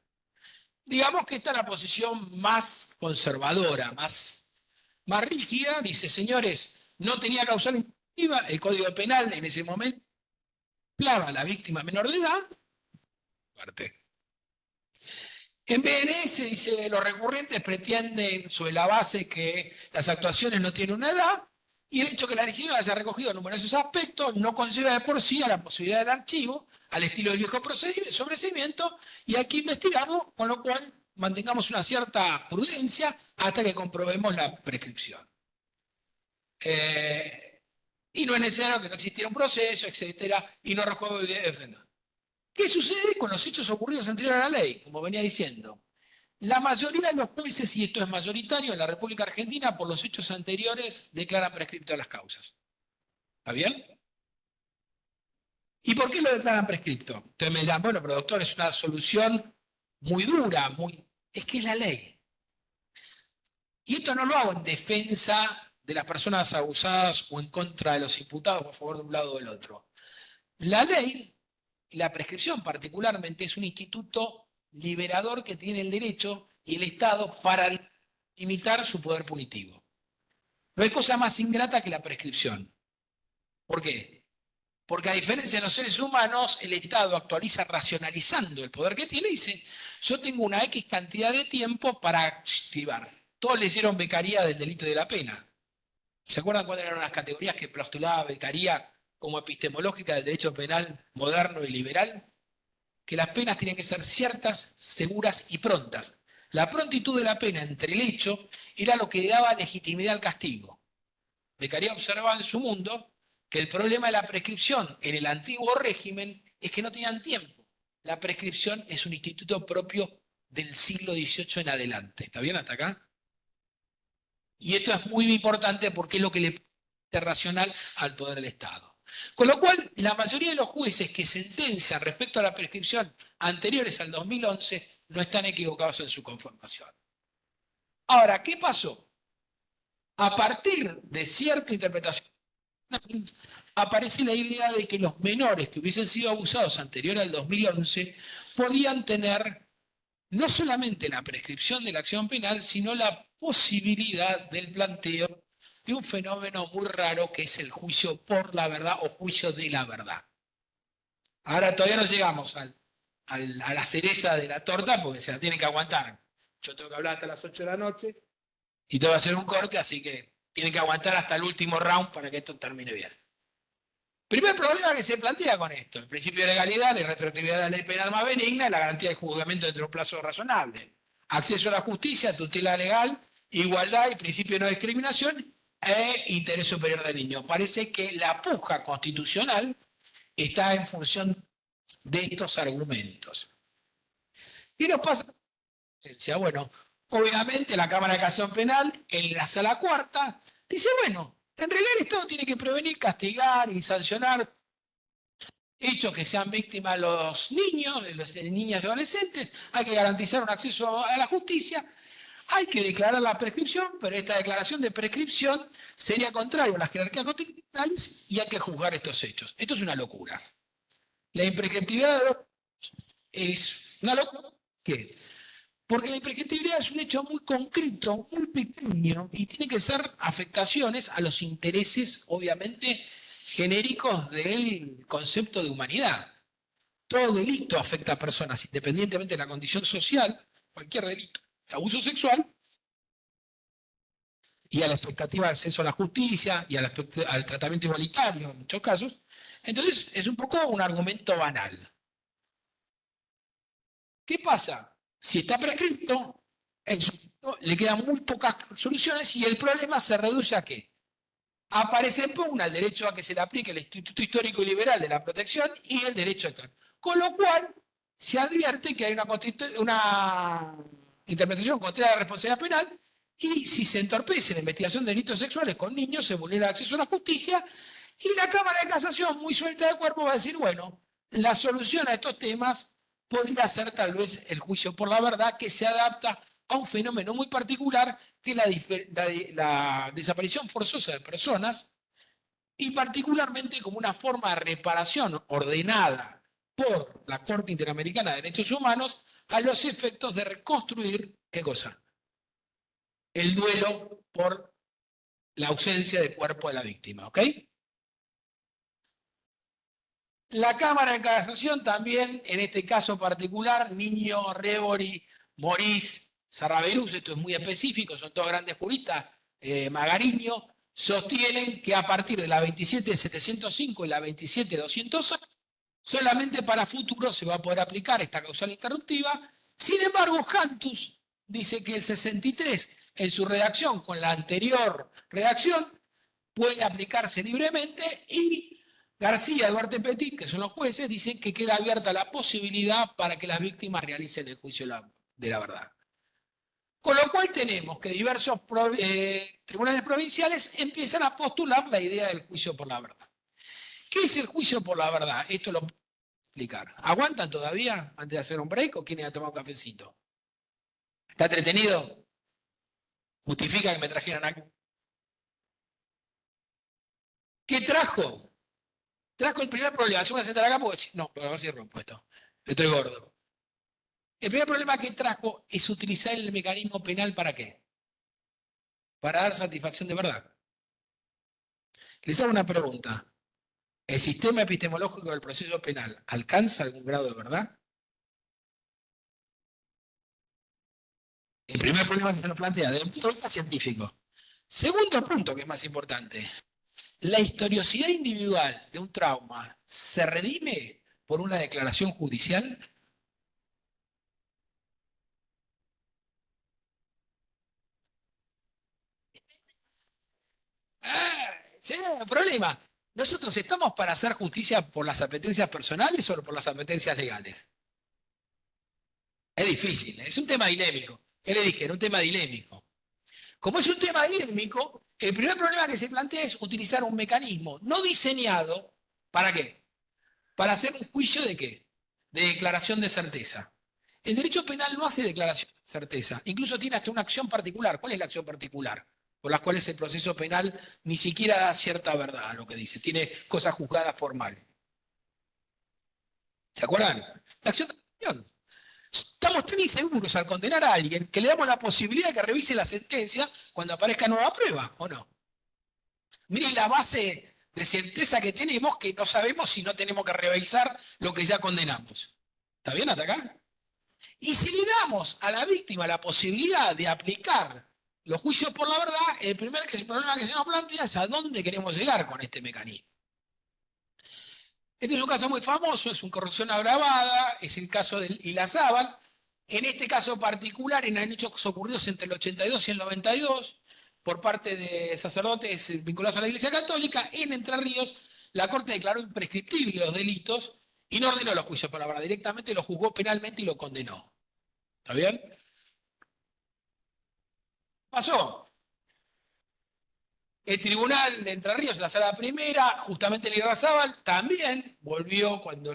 B: Digamos que esta es la posición más conservadora, más rígida. Dice, señores, no tenía causal imperativa, el Código Penal en ese momento plava a la víctima menor de edad. En BNS dice, los recurrentes pretenden sobre la base que las actuaciones no tienen una edad, y el hecho que la legislación haya recogido numerosos aspectos no concede de por sí a la posibilidad del archivo, al estilo del viejo sobreseimiento, y hay que investigarlo, con lo cual mantengamos una cierta prudencia hasta que comprobemos la prescripción. Y no es necesario que no existiera un proceso, etcétera, y no rejuego de defender. ¿Qué sucede con los hechos ocurridos anteriores a la ley? Como venía diciendo, la mayoría de los jueces, y esto es mayoritario en la República Argentina, por los hechos anteriores declaran prescriptas las causas. ¿Está bien? ¿Y por qué lo declaran prescripto? Ustedes me dirán, bueno, pero doctor, es una solución muy dura, es que es la ley. Y esto no lo hago en defensa de las personas abusadas o en contra de los imputados por favor de un lado o del otro. La ley, y la prescripción particularmente, es un instituto liberador que tiene el derecho y el Estado para limitar su poder punitivo. No hay cosa más ingrata que la prescripción. ¿Por qué? Porque a diferencia de los seres humanos, el Estado actualiza racionalizando el poder que tiene y dice, yo tengo una X cantidad de tiempo para activar. Todos le hicieron becaría del delito y de la pena. ¿Se acuerdan cuáles eran las categorías que postulaba becaría como epistemológica del derecho penal moderno y liberal? Que las penas tienen que ser ciertas, seguras y prontas. La prontitud de la pena entre el hecho era lo que daba legitimidad al castigo. Beccaria observaba en su mundo que el problema de la prescripción en el antiguo régimen es que no tenían tiempo. La prescripción es un instituto propio del siglo XVIII en adelante. ¿Está bien hasta acá? Y esto es muy importante porque es lo que le es racional al poder del Estado. Con lo cual, la mayoría de los jueces que sentencian respecto a la prescripción anteriores al 2011 no están equivocados en su conformación. Ahora, ¿qué pasó? A partir de cierta interpretación, aparece la idea de que los menores que hubiesen sido abusados anterior al 2011 podían tener no solamente la prescripción de la acción penal, sino la posibilidad del planteo de un fenómeno muy raro que es el juicio por la verdad o juicio de la verdad. Ahora todavía no llegamos a la cereza de la torta porque se la tienen que aguantar. Yo tengo que hablar hasta las 8 de la noche y tengo que hacer un corte, así que tienen que aguantar hasta el último round para que esto termine bien. Primer problema que se plantea con esto, el principio de legalidad, la retroactividad de la ley penal más benigna y la garantía del juzgamiento dentro de un plazo razonable. Acceso a la justicia, tutela legal, igualdad y principio de no discriminación e interés superior del niño. Parece que la puja constitucional está en función de estos argumentos. ¿Qué nos pasa? Bueno, obviamente la Cámara de Casación Penal, en la sala cuarta, dice, bueno, en realidad el Estado tiene que prevenir, castigar y sancionar hechos que sean víctimas los niños, las niñas y adolescentes, hay que garantizar un acceso a la justicia, hay que declarar la prescripción, pero esta declaración de prescripción sería contrario a las jerarquías constitucionales y hay que juzgar estos hechos. Esto es una locura. La imprescriptibilidad es una locura. ¿Qué? Porque la imprescriptibilidad es un hecho muy concreto, muy pequeño, y tiene que ser afectaciones a los intereses, obviamente, genéricos del concepto de humanidad. Todo delito afecta a personas, independientemente de la condición social, cualquier delito, abuso sexual, y a la expectativa de acceso a la justicia y al tratamiento igualitario en muchos casos. Entonces, es un poco un argumento banal. ¿Qué pasa? Si está prescrito, en su ¿no? Le quedan muy pocas soluciones y el problema se reduce a qué? Aparece en pugna el derecho a que se le aplique el Instituto Histórico y Liberal de la Protección y el derecho a actuar. Con lo cual, se advierte que hay una interpretación contraria a la responsabilidad penal y si se entorpece la investigación de delitos sexuales con niños, se vulnera el acceso a la justicia y la Cámara de Casación, muy suelta de cuerpo, va a decir, bueno, la solución a estos temas podría ser tal vez el juicio por la verdad que se adapta a un fenómeno muy particular que es la desaparición forzosa de personas y particularmente como una forma de reparación ordenada por la Corte Interamericana de Derechos Humanos a los efectos de reconstruir, ¿qué cosa? El duelo por la ausencia de cuerpo de la víctima, ¿ok? La Cámara de Casación también, en este caso particular, Niño, Rebori, Morís, Sarraberus, esto es muy específico, son todos grandes juristas, Magariño, sostienen que a partir de la 27.705 y la 27.206, solamente para futuro se va a poder aplicar esta causal interruptiva. Sin embargo, Cantus dice que el 63, en su redacción con la anterior redacción, puede aplicarse libremente y García, Duarte Petit, que son los jueces, dicen que queda abierta la posibilidad para que las víctimas realicen el juicio de la verdad. Con lo cual tenemos que diversos tribunales provinciales empiezan a postular la idea del juicio por la verdad. ¿Qué es el juicio por la verdad? Esto lo voy a explicar. ¿Aguantan todavía antes de hacer un break o quieren tomar un cafecito? ¿Está entretenido? ¿Justifica que me trajeran acá? ¿Qué trajo? Trajo el primer problema. Yo me voy a sentar acá porque no, pero a ver si rompo esto. Estoy gordo. El primer problema que trajo es utilizar el mecanismo penal ¿para qué? Para dar satisfacción de verdad. Les hago una pregunta. ¿El sistema epistemológico del proceso penal alcanza algún grado de verdad? El primer problema que se nos plantea desde un punto de vista científico. Segundo punto, que es más importante. ¿La historiosidad individual de un trauma se redime por una declaración judicial? Sí, problema. ¿Nosotros estamos para hacer justicia por las apetencias personales o por las apetencias legales? Es difícil, es un tema dilémico. ¿Qué le dije? Era un tema dilémico. Como es un tema dilémico, el primer problema que se plantea es utilizar un mecanismo no diseñado, ¿para qué? Para hacer un juicio de qué? De declaración de certeza. El derecho penal no hace declaración de certeza, incluso tiene hasta una acción particular. ¿Cuál es la acción particular? Por las cuales el proceso penal ni siquiera da cierta verdad a lo que dice, tiene cosas juzgadas formales. ¿Se acuerdan? La acción de acción. Estamos tan inseguros al condenar a alguien que le damos la posibilidad de que revise la sentencia cuando aparezca nueva prueba, ¿o no? Miren la base de certeza que tenemos que no sabemos si no tenemos que revisar lo que ya condenamos. ¿Está bien hasta acá? Y si le damos a la víctima la posibilidad de aplicar los juicios por la verdad, el primer problema que se nos plantea es a dónde queremos llegar con este mecanismo. Este es un caso muy famoso, es una corrupción agravada, es el caso del Ilazábal. En este caso particular, en hechos ocurridos entre el 82 y el 92, por parte de sacerdotes vinculados a la Iglesia Católica, en Entre Ríos, la Corte declaró imprescriptibles los delitos y no ordenó los juicios por la verdad, directamente lo juzgó penalmente y lo condenó. ¿Está bien? Pasó. El Tribunal de Entre Ríos, la Sala Primera, justamente el Irrazábal, también volvió cuando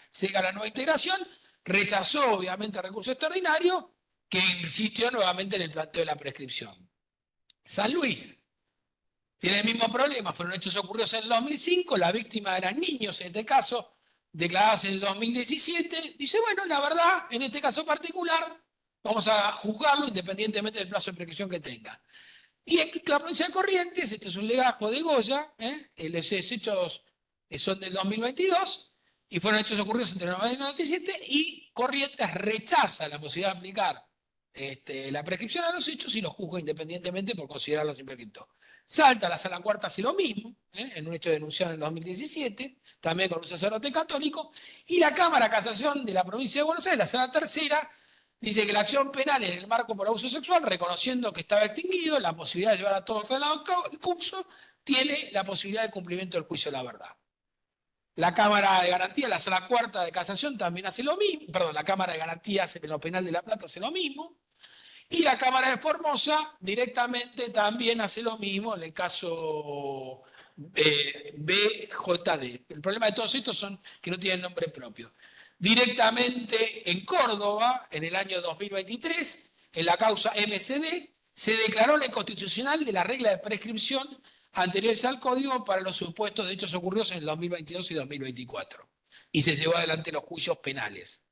B: se llega la nueva integración, rechazó obviamente el recurso extraordinario, que insistió nuevamente en el planteo de la prescripción. San Luis tiene el mismo problema, fueron hechos ocurridos en el 2005, la víctima eran niños en este caso, declarados en el 2017, dice, bueno, la verdad, en este caso particular, vamos a juzgarlo independientemente del plazo de prescripción que tenga. Y aquí la provincia de Corrientes, este es un legajo de Goya, los hechos son del 2022 y fueron hechos ocurridos entre el 1997 y Corrientes rechaza la posibilidad de aplicar la prescripción a los hechos y los juzga independientemente por considerarlos imprescriptos. Salta la Sala Cuarta hace lo mismo, en un hecho denunciado en el 2017, también con un sacerdote católico, y la Cámara de Casación de la provincia de Buenos Aires, la Sala Tercera, Dice que la acción penal en el marco por abuso sexual, reconociendo que estaba extinguido, la posibilidad de llevar a todo el curso, tiene la posibilidad de cumplimiento del juicio de la verdad. La Cámara de Garantía, la Sala Cuarta de Casación también hace lo mismo, perdón, la Cámara de Garantías en lo penal de La Plata hace lo mismo, y la Cámara de Formosa directamente también hace lo mismo en el caso BJD. El problema de todos estos son que no tienen nombre propio. Directamente en Córdoba, en el año 2023, en la causa MCD, se declaró la inconstitucional de la regla de prescripción anteriores al Código para los supuestos de hechos ocurridos en el 2022 y 2024. Y se llevó adelante los juicios penales.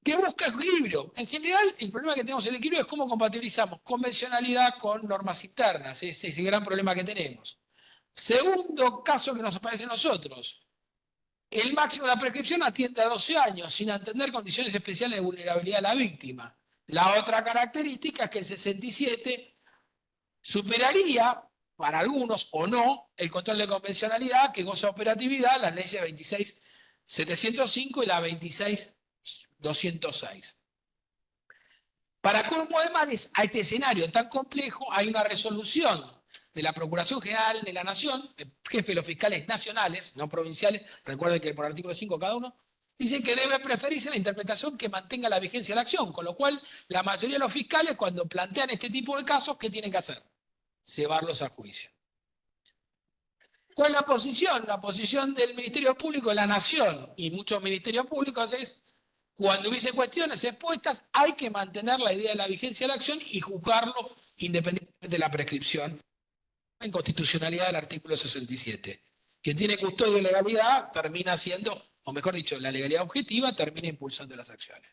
B: ¿Qué busca equilibrio? En general, el problema que tenemos en el equilibrio es cómo compatibilizamos convencionalidad con normas internas. Ese es el gran problema que tenemos. Segundo caso que nos aparece a nosotros. El máximo de la prescripción atiende a 12 años, sin atender condiciones especiales de vulnerabilidad de la víctima. La otra característica es que el 67 superaría, para algunos o no, el control de convencionalidad que goza operatividad, las leyes 26.705 y la 26.206. Para colmo de males, a este escenario tan complejo hay una resolución de la Procuración General de la Nación, el jefe de los fiscales nacionales, no provinciales, recuerden que por artículo 5 cada uno, dice que debe preferirse la interpretación que mantenga la vigencia de la acción, con lo cual la mayoría de los fiscales cuando plantean este tipo de casos, ¿qué tienen que hacer? Llevarlos a juicio. ¿Cuál es la posición? La posición del Ministerio Público de la Nación y muchos ministerios públicos es, cuando hubiese cuestiones expuestas, hay que mantener la idea de la vigencia de la acción y juzgarlo independientemente de la prescripción en constitucionalidad del artículo 67. Quien tiene custodia de legalidad termina siendo, o mejor dicho, la legalidad objetiva termina impulsando las acciones.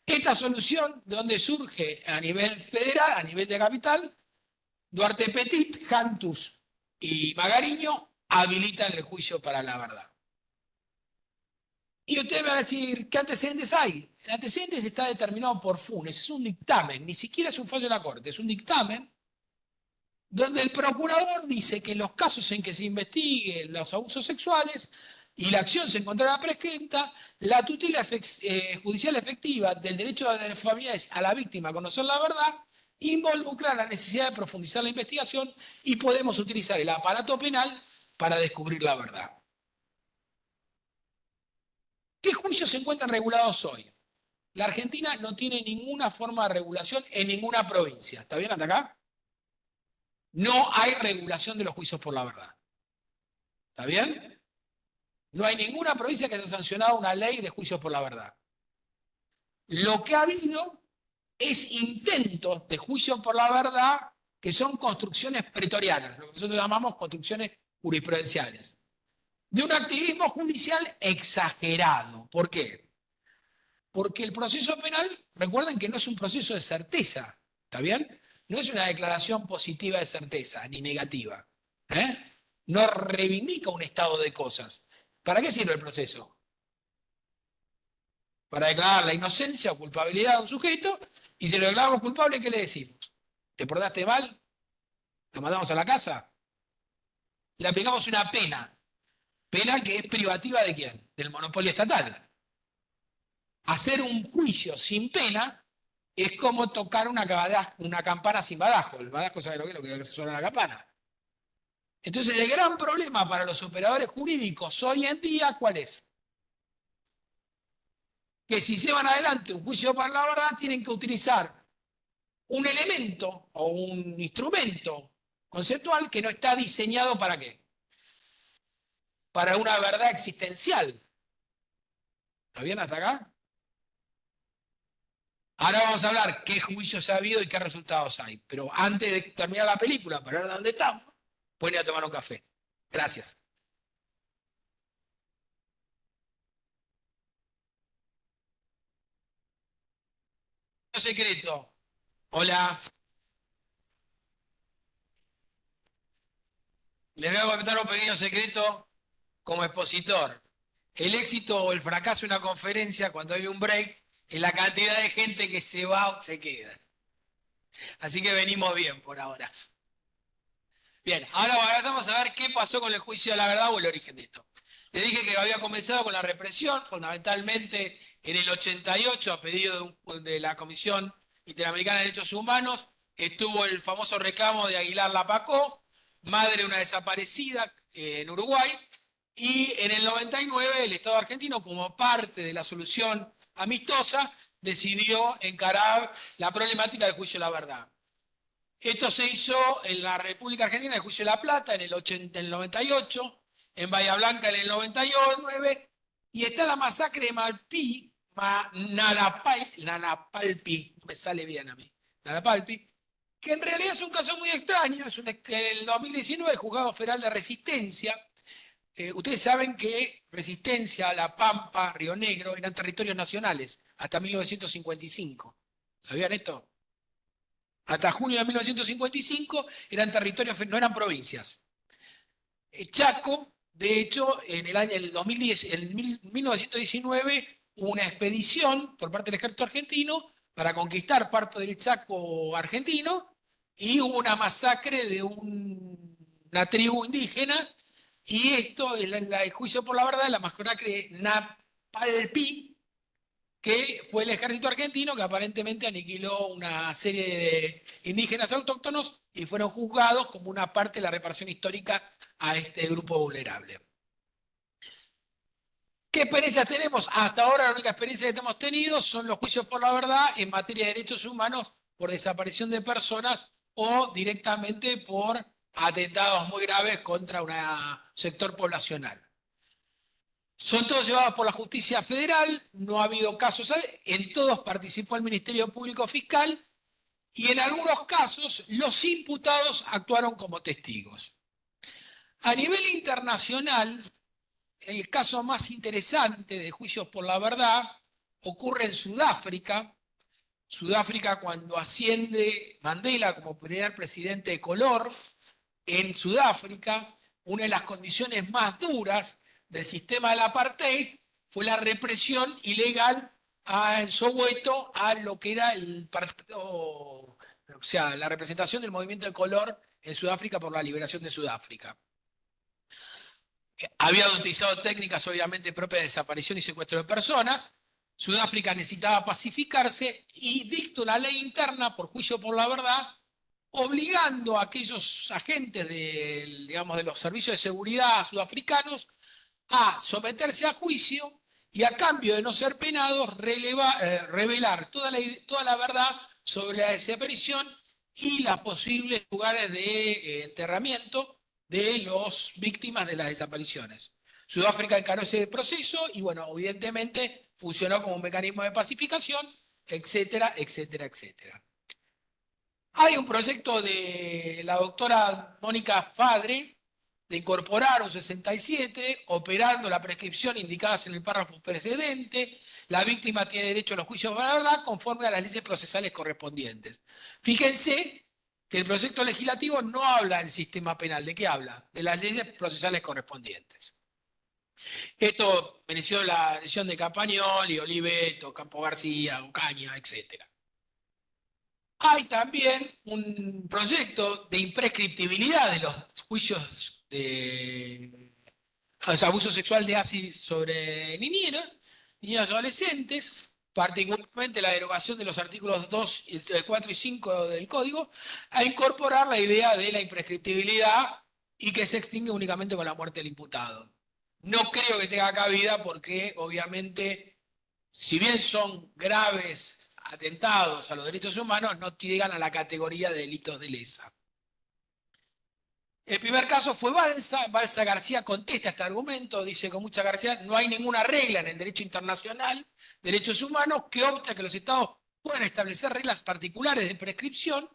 B: Esta solución, ¿de dónde surge? A nivel federal, a nivel de capital, Duarte Petit, Jantus y Magariño habilitan el juicio para la verdad. Y ustedes van a decir, ¿qué antecedentes hay? El antecedente está determinado por Funes, es un dictamen, ni siquiera es un fallo de la Corte, es un dictamen donde el procurador dice que en los casos en que se investiguen los abusos sexuales y la acción se encontrará prescripta, la tutela judicial efectiva del derecho de las familias a la víctima a conocer la verdad involucra la necesidad de profundizar la investigación y podemos utilizar el aparato penal para descubrir la verdad. ¿Qué juicios se encuentran regulados hoy? La Argentina no tiene ninguna forma de regulación en ninguna provincia. ¿Está bien hasta acá? No hay regulación de los juicios por la verdad. ¿Está bien? No hay ninguna provincia que haya sancionado una ley de juicios por la verdad. Lo que ha habido es intentos de juicios por la verdad que son construcciones pretorianas, lo que nosotros llamamos construcciones jurisprudenciales, de un activismo judicial exagerado. ¿Por qué? Porque el proceso penal, recuerden que no es un proceso de certeza, ¿está bien? No es una declaración positiva de certeza, ni negativa. No reivindica un estado de cosas. ¿Para qué sirve el proceso? Para declarar la inocencia o culpabilidad de un sujeto, y si lo declaramos culpable, ¿qué le decimos? ¿Te portaste mal? ¿Lo mandamos a la casa? Le aplicamos una pena. Pena que es privativa ¿de quién? Del monopolio estatal. Hacer un juicio sin pena es como tocar una campana sin badajo. El badajo sabe lo que se suena la campana. Entonces, el gran problema para los operadores jurídicos hoy en día, ¿cuál es? Que si llevan adelante un juicio para la verdad, tienen que utilizar un elemento o un instrumento conceptual que no está diseñado ¿para qué? Para una verdad existencial. ¿Está bien hasta acá? Ahora vamos a hablar qué juicios ha habido y qué resultados hay. Pero antes de terminar la película, para ver dónde estamos, pueden ir a tomar un café. Gracias. Secreto. Hola. Les voy a contar un pequeño secreto como expositor. El éxito o el fracaso de una conferencia, cuando hay un break, es la cantidad de gente que se va o se queda. Así que venimos bien por ahora. Bien, ahora vamos a ver qué pasó con el juicio de la verdad o el origen de esto. Le dije que había comenzado con la represión, fundamentalmente en el 88, a pedido de la Comisión Interamericana de Derechos Humanos, estuvo el famoso reclamo de Aguilar Lapacó, madre de una desaparecida en Uruguay, y en el 99 el Estado argentino, como parte de la solución amistosa, decidió encarar la problemática del juicio de la verdad. Esto se hizo en la República Argentina, el juicio de La Plata, en el 98, en Bahía Blanca en el 99, y está la masacre de Malpí, Nanapalpi, no me sale bien a mí, Nanapalpi, que en realidad es un caso muy extraño. En el 2019 el Juzgado Federal de Resistencia, ustedes saben que Resistencia, La Pampa, Río Negro eran territorios nacionales hasta 1955. ¿Sabían esto? Hasta junio de 1955 eran territorios, no eran provincias. Chaco, de hecho, en el 2010, en 1919, hubo una expedición por parte del ejército argentino para conquistar parte del Chaco argentino y hubo una masacre de una tribu indígena, y esto es el juicio por la verdad, la masacre de Napalpí, que fue el ejército argentino que aparentemente aniquiló una serie de indígenas autóctonos y fueron juzgados como una parte de la reparación histórica a este grupo vulnerable. ¿Qué experiencias tenemos? Hasta ahora la única experiencia que hemos tenido son los juicios por la verdad en materia de derechos humanos por desaparición de personas o directamente por atentados muy graves contra un sector poblacional. Son todos llevados por la justicia federal, no ha habido casos, en todos participó el Ministerio Público Fiscal y en algunos casos los imputados actuaron como testigos. A nivel internacional, el caso más interesante de juicios por la verdad ocurre en Sudáfrica. Sudáfrica, cuando asciende Mandela como primer presidente de color en Sudáfrica, una de las condiciones más duras del sistema del apartheid fue la represión ilegal en Soweto a lo que era el partido, o sea, la representación del movimiento de color en Sudáfrica por la liberación de Sudáfrica. Había utilizado técnicas obviamente propias de desaparición y secuestro de personas. Sudáfrica necesitaba pacificarse y dictó una ley interna por juicio por la verdad, obligando a aquellos agentes digamos, de los servicios de seguridad sudafricanos a someterse a juicio y, a cambio de no ser penados, revelar toda la verdad sobre la desaparición y los posibles lugares de enterramiento de las víctimas de las desapariciones. Sudáfrica encaró ese proceso y, bueno, evidentemente funcionó como un mecanismo de pacificación, etcétera, etcétera, etcétera. Hay un proyecto de la doctora Mónica Fadre de incorporar un 67, operando la prescripción indicadas en el párrafo precedente. La víctima tiene derecho a los juicios de la verdad conforme a las leyes procesales correspondientes. Fíjense que el proyecto legislativo no habla del sistema penal. ¿De qué habla? De las leyes procesales correspondientes. Esto mereció la adhesión de Campagnoli, Oliveto, Campo García, Ocaña, etcétera. Hay también un proyecto de imprescriptibilidad de los juicios de abuso sexual de ASI sobre niños y adolescentes, particularmente la derogación de los artículos 2, 4 y 5 del Código, a incorporar la idea de la imprescriptibilidad y que se extingue únicamente con la muerte del imputado. No creo que tenga cabida porque, obviamente, si bien son graves atentados a los derechos humanos, no llegan a la categoría de delitos de lesa. El primer caso fue Balsa. Balsa García contesta este argumento, dice con mucha García, no hay ninguna regla en el derecho internacional de derechos humanos que opte a que los estados puedan establecer reglas particulares de prescripción,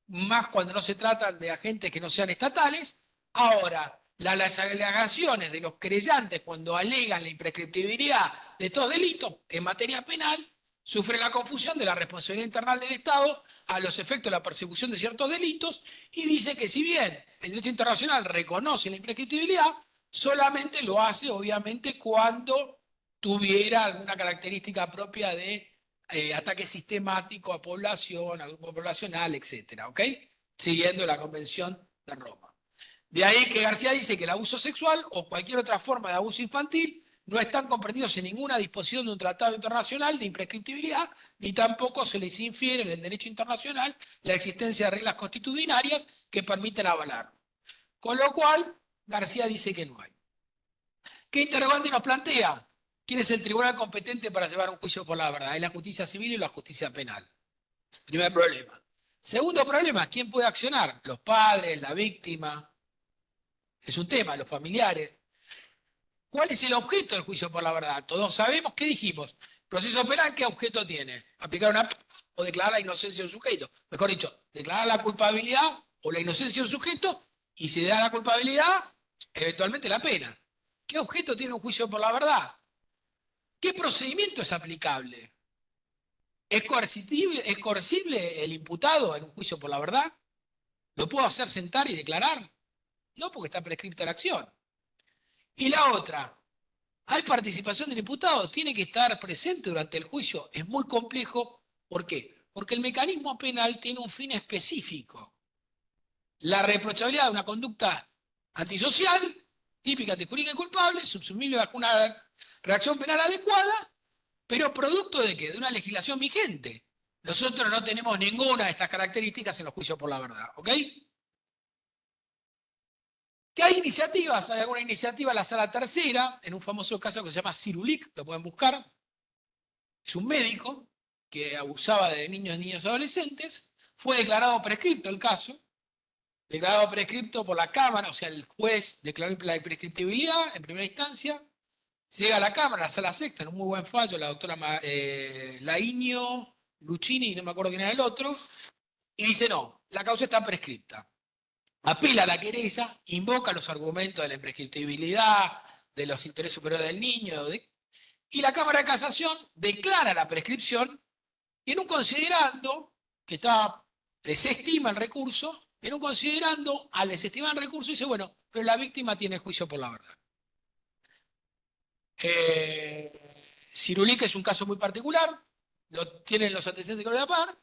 B: más cuando no se tratan de agentes que no sean estatales. Ahora, las alegaciones de los querellantes cuando alegan la imprescriptibilidad de estos delitos en materia penal sufren la confusión de la responsabilidad internal del Estado a los efectos de la persecución de ciertos delitos, y dice que si bien el derecho internacional reconoce la imprescriptibilidad, solamente lo hace obviamente cuando tuviera alguna característica propia de ataque sistemático a población, a grupo poblacional, etcétera, ¿ok? Siguiendo la Convención de Roma. De ahí que García dice que el abuso sexual o cualquier otra forma de abuso infantil no están comprendidos en ninguna disposición de un tratado internacional de imprescriptibilidad, ni tampoco se les infiere en el derecho internacional la existencia de reglas constitucionarias que permiten avalar. Con lo cual, García dice que no hay. ¿Qué interrogante nos plantea? ¿Quién es el tribunal competente para llevar un juicio por la verdad? ¿Es la justicia civil y la justicia penal? Primer problema. Segundo problema, ¿quién puede accionar? Los padres, la víctima. Es un tema, los familiares. ¿Cuál es el objeto del juicio por la verdad? Todos sabemos, ¿qué dijimos? Proceso penal, ¿qué objeto tiene? Aplicar una pena o declarar la inocencia de un sujeto. Mejor dicho, declarar la culpabilidad o la inocencia de un sujeto y si da la culpabilidad, eventualmente la pena. ¿Qué objeto tiene un juicio por la verdad? ¿Qué procedimiento es aplicable? ¿Es coercible el imputado en un juicio por la verdad? ¿Lo puedo hacer sentar y declarar? No, porque está prescripta la acción. Y la otra, ¿hay participación del imputado? ¿Tiene que estar presente durante el juicio? Es muy complejo. ¿Por qué? Porque el mecanismo penal tiene un fin específico. La reprochabilidad de una conducta antisocial, típica, antijurídica y culpable, subsumible bajo una reacción penal adecuada, pero producto de qué? De una legislación vigente. Nosotros no tenemos ninguna de estas características en los juicios por la verdad, ¿ok? ¿Qué hay iniciativas? Hay alguna iniciativa en la sala tercera, en un famoso caso que se llama Cirulic, lo pueden buscar. Es un médico que abusaba de niños y niñas adolescentes. Fue declarado prescripto el caso. Declarado prescripto por la Cámara, o sea, el juez declaró la imprescriptibilidad en primera instancia. Llega a la Cámara, a la sala sexta, en un muy buen fallo, la doctora Lainio, Luchini, no me acuerdo quién era el otro, y dice, no, la causa está prescripta. Apela a la querella, invoca los argumentos de la imprescriptibilidad, de los intereses superiores del niño, y la Cámara de Casación declara la prescripción y en un considerando que desestima el recurso, en un considerando al desestimar el recurso dice, bueno, pero la víctima tiene juicio por la verdad. Cirulic es un caso muy particular, lo tienen los antecedentes de la par,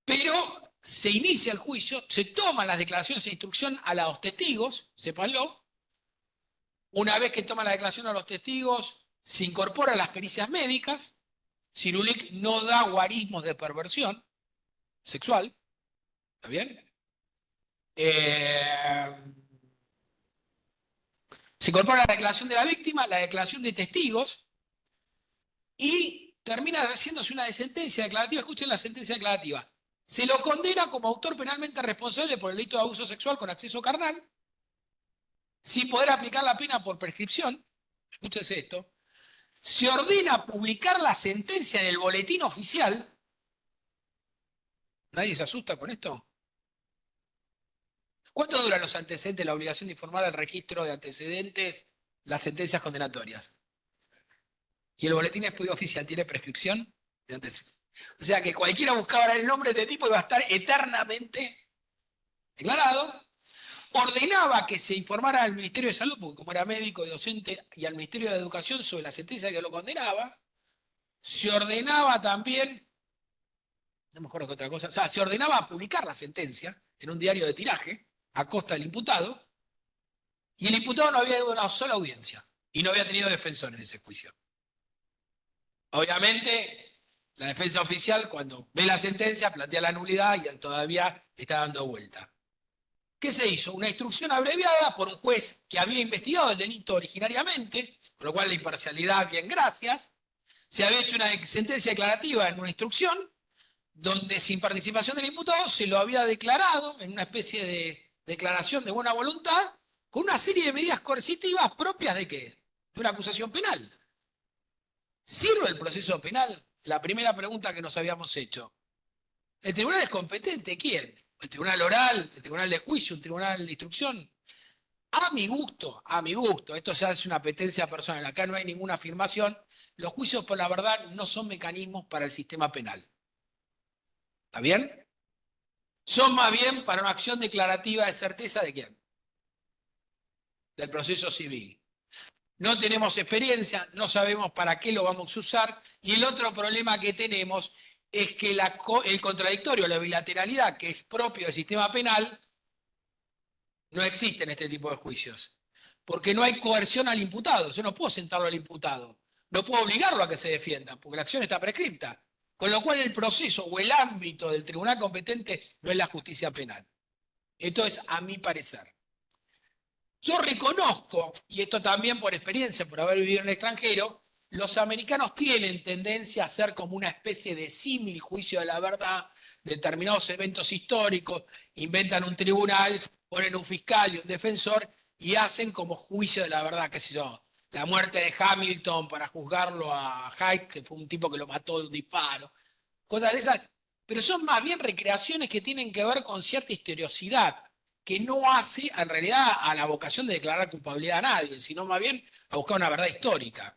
B: pero se inicia el juicio, se toman las declaraciones de instrucción a los testigos, sépanlo. Una vez que toman la declaración a los testigos, se incorporan las pericias médicas. Cirulic no da guarismos de perversión sexual. ¿Está bien? Se incorpora la declaración de la víctima, la declaración de testigos y termina haciéndose una sentencia declarativa. Escuchen la sentencia declarativa. Se lo condena como autor penalmente responsable por el delito de abuso sexual con acceso carnal, sin poder aplicar la pena por prescripción. Escúchese esto. Se ordena publicar la sentencia en el boletín oficial. ¿Nadie se asusta con esto? ¿Cuánto duran los antecedentes, la obligación de informar al registro de antecedentes, las sentencias condenatorias? ¿Y el boletín expedido oficial tiene prescripción de antecedentes? O sea que cualquiera buscaba el nombre de este tipo y va a estar eternamente declarado. Ordenaba que se informara al Ministerio de Salud, porque como era médico y docente, y al Ministerio de Educación sobre la sentencia que lo condenaba. Se ordenaba también, no me acuerdo qué otra cosa, o sea, se ordenaba publicar la sentencia en un diario de tiraje a costa del imputado, y el imputado no había ido a una sola audiencia y no había tenido defensor en ese juicio. Obviamente, la defensa oficial, cuando ve la sentencia, plantea la nulidad y todavía está dando vuelta. ¿Qué se hizo? Una instrucción abreviada por un juez que había investigado el delito originariamente, con lo cual la imparcialidad aquí en gracias. Se había hecho una sentencia declarativa en una instrucción, donde sin participación del imputado se lo había declarado en una especie de declaración de buena voluntad, con una serie de medidas coercitivas propias de ¿qué? De una acusación penal. ¿Sirve el proceso penal? La primera pregunta que nos habíamos hecho. ¿El tribunal es competente? ¿Quién? ¿El tribunal oral? ¿El tribunal de juicio? ¿Un tribunal de instrucción? A mi gusto, esto ya es una apetencia personal, acá no hay ninguna afirmación, los juicios por la verdad no son mecanismos para el sistema penal. ¿Está bien? Son más bien para una acción declarativa de certeza de quién? Del proceso civil. No tenemos experiencia, no sabemos para qué lo vamos a usar, y el otro problema que tenemos es que el contradictorio, la bilateralidad que es propio del sistema penal, no existen este tipo de juicios. Porque no hay coerción al imputado. Yo no puedo sentarlo al imputado. No puedo obligarlo a que se defienda, porque la acción está prescripta. Con lo cual el proceso o el ámbito del tribunal competente no es la justicia penal. Esto es a mi parecer. Yo reconozco, y esto también por experiencia, por haber vivido en el extranjero, los americanos tienen tendencia a hacer como una especie de símil juicio de la verdad, determinados eventos históricos, inventan un tribunal, ponen un fiscal y un defensor y hacen como juicio de la verdad, qué sé yo, la muerte de Hamilton para juzgarlo a Hyde, que fue un tipo que lo mató de un disparo, cosas de esas, pero son más bien recreaciones que tienen que ver con cierta historiosidad, que no hace en realidad a la vocación de declarar culpabilidad a nadie, sino más bien a buscar una verdad histórica.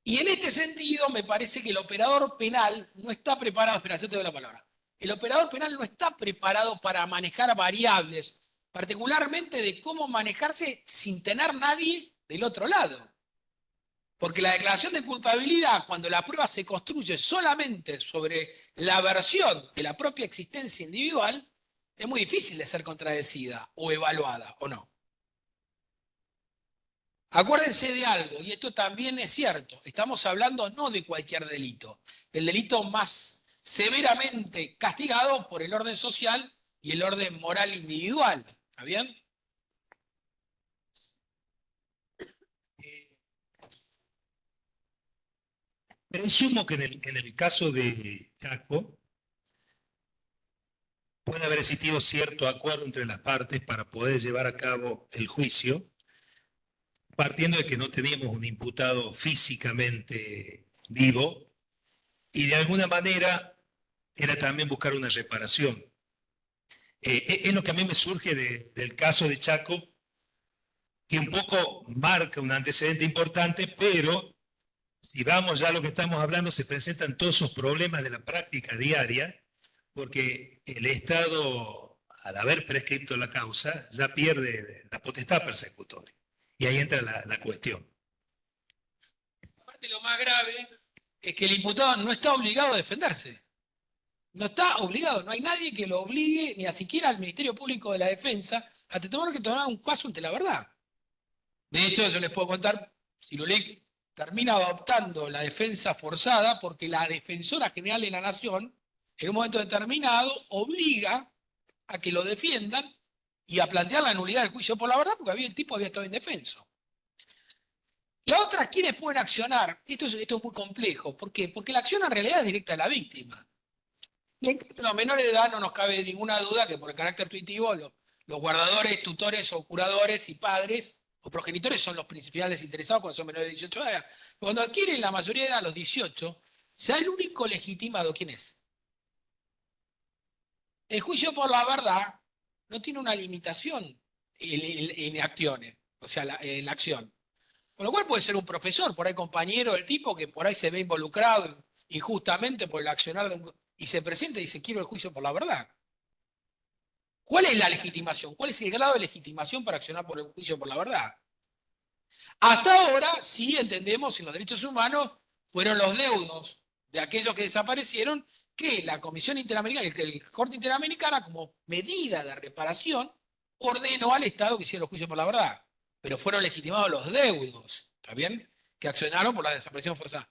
B: Y en este sentido me parece que el operador penal no está preparado, espera, ya te doy la palabra, el operador penal no está preparado para manejar variables, particularmente de cómo manejarse sin tener nadie del otro lado. Porque la declaración de culpabilidad, cuando la prueba se construye solamente sobre la versión de la propia existencia individual, es muy difícil de ser contradecida o evaluada, ¿o no? Acuérdense de algo, y esto también es cierto, estamos hablando no de cualquier delito, del delito más severamente castigado por el orden social y el orden moral individual. ¿Está bien?
C: Presumo que en el caso de Chaco puede haber existido cierto acuerdo entre las partes para poder llevar a cabo el juicio, partiendo de que no teníamos un imputado físicamente vivo y de alguna manera era también buscar una reparación. Es lo que a mí me surge del caso de Chaco, que un poco marca un antecedente importante, pero si vamos ya a lo que estamos hablando, se presentan todos esos problemas de la práctica diaria, porque el Estado, al haber prescrito la causa, ya pierde la potestad persecutoria. Y ahí entra la cuestión.
B: Aparte, lo más grave es que el imputado no está obligado a defenderse. No está obligado, no hay nadie que lo obligue, ni a siquiera al Ministerio Público de la Defensa, a tener que tomar un caso ante la verdad. De hecho, yo les puedo contar, Cirulic termina adoptando la defensa forzada porque la Defensora General de la Nación, en un momento determinado, obliga a que lo defiendan y a plantear la nulidad del juicio por la verdad porque el tipo había estado indefenso. La otra, ¿quiénes pueden accionar? Esto es muy complejo. ¿Por qué? Porque la acción en realidad es directa de la víctima. Y en los menores de edad no nos cabe ninguna duda que por el carácter tuitivo los guardadores, tutores o curadores y padres o progenitores son los principales interesados cuando son menores de 18 años. Cuando adquieren la mayoría de edad a los 18, ya el único legitimado, ¿quién es? El juicio por la verdad no tiene una limitación en acciones, o sea, en la acción. Con lo cual puede ser un profesor, por ahí compañero del tipo que por ahí se ve involucrado injustamente por el accionar y se presenta y dice, quiero el juicio por la verdad. ¿Cuál es la legitimación? ¿Cuál es el grado de legitimación para accionar por el juicio por la verdad? Hasta ahora, sí entendemos en los derechos humanos, fueron los deudos de aquellos que desaparecieron que la Comisión Interamericana, que el Corte Interamericana, como medida de reparación, ordenó al Estado que hiciera el juicio por la verdad. Pero fueron legitimados los deudos, ¿está bien? Que accionaron por la desaparición forzada.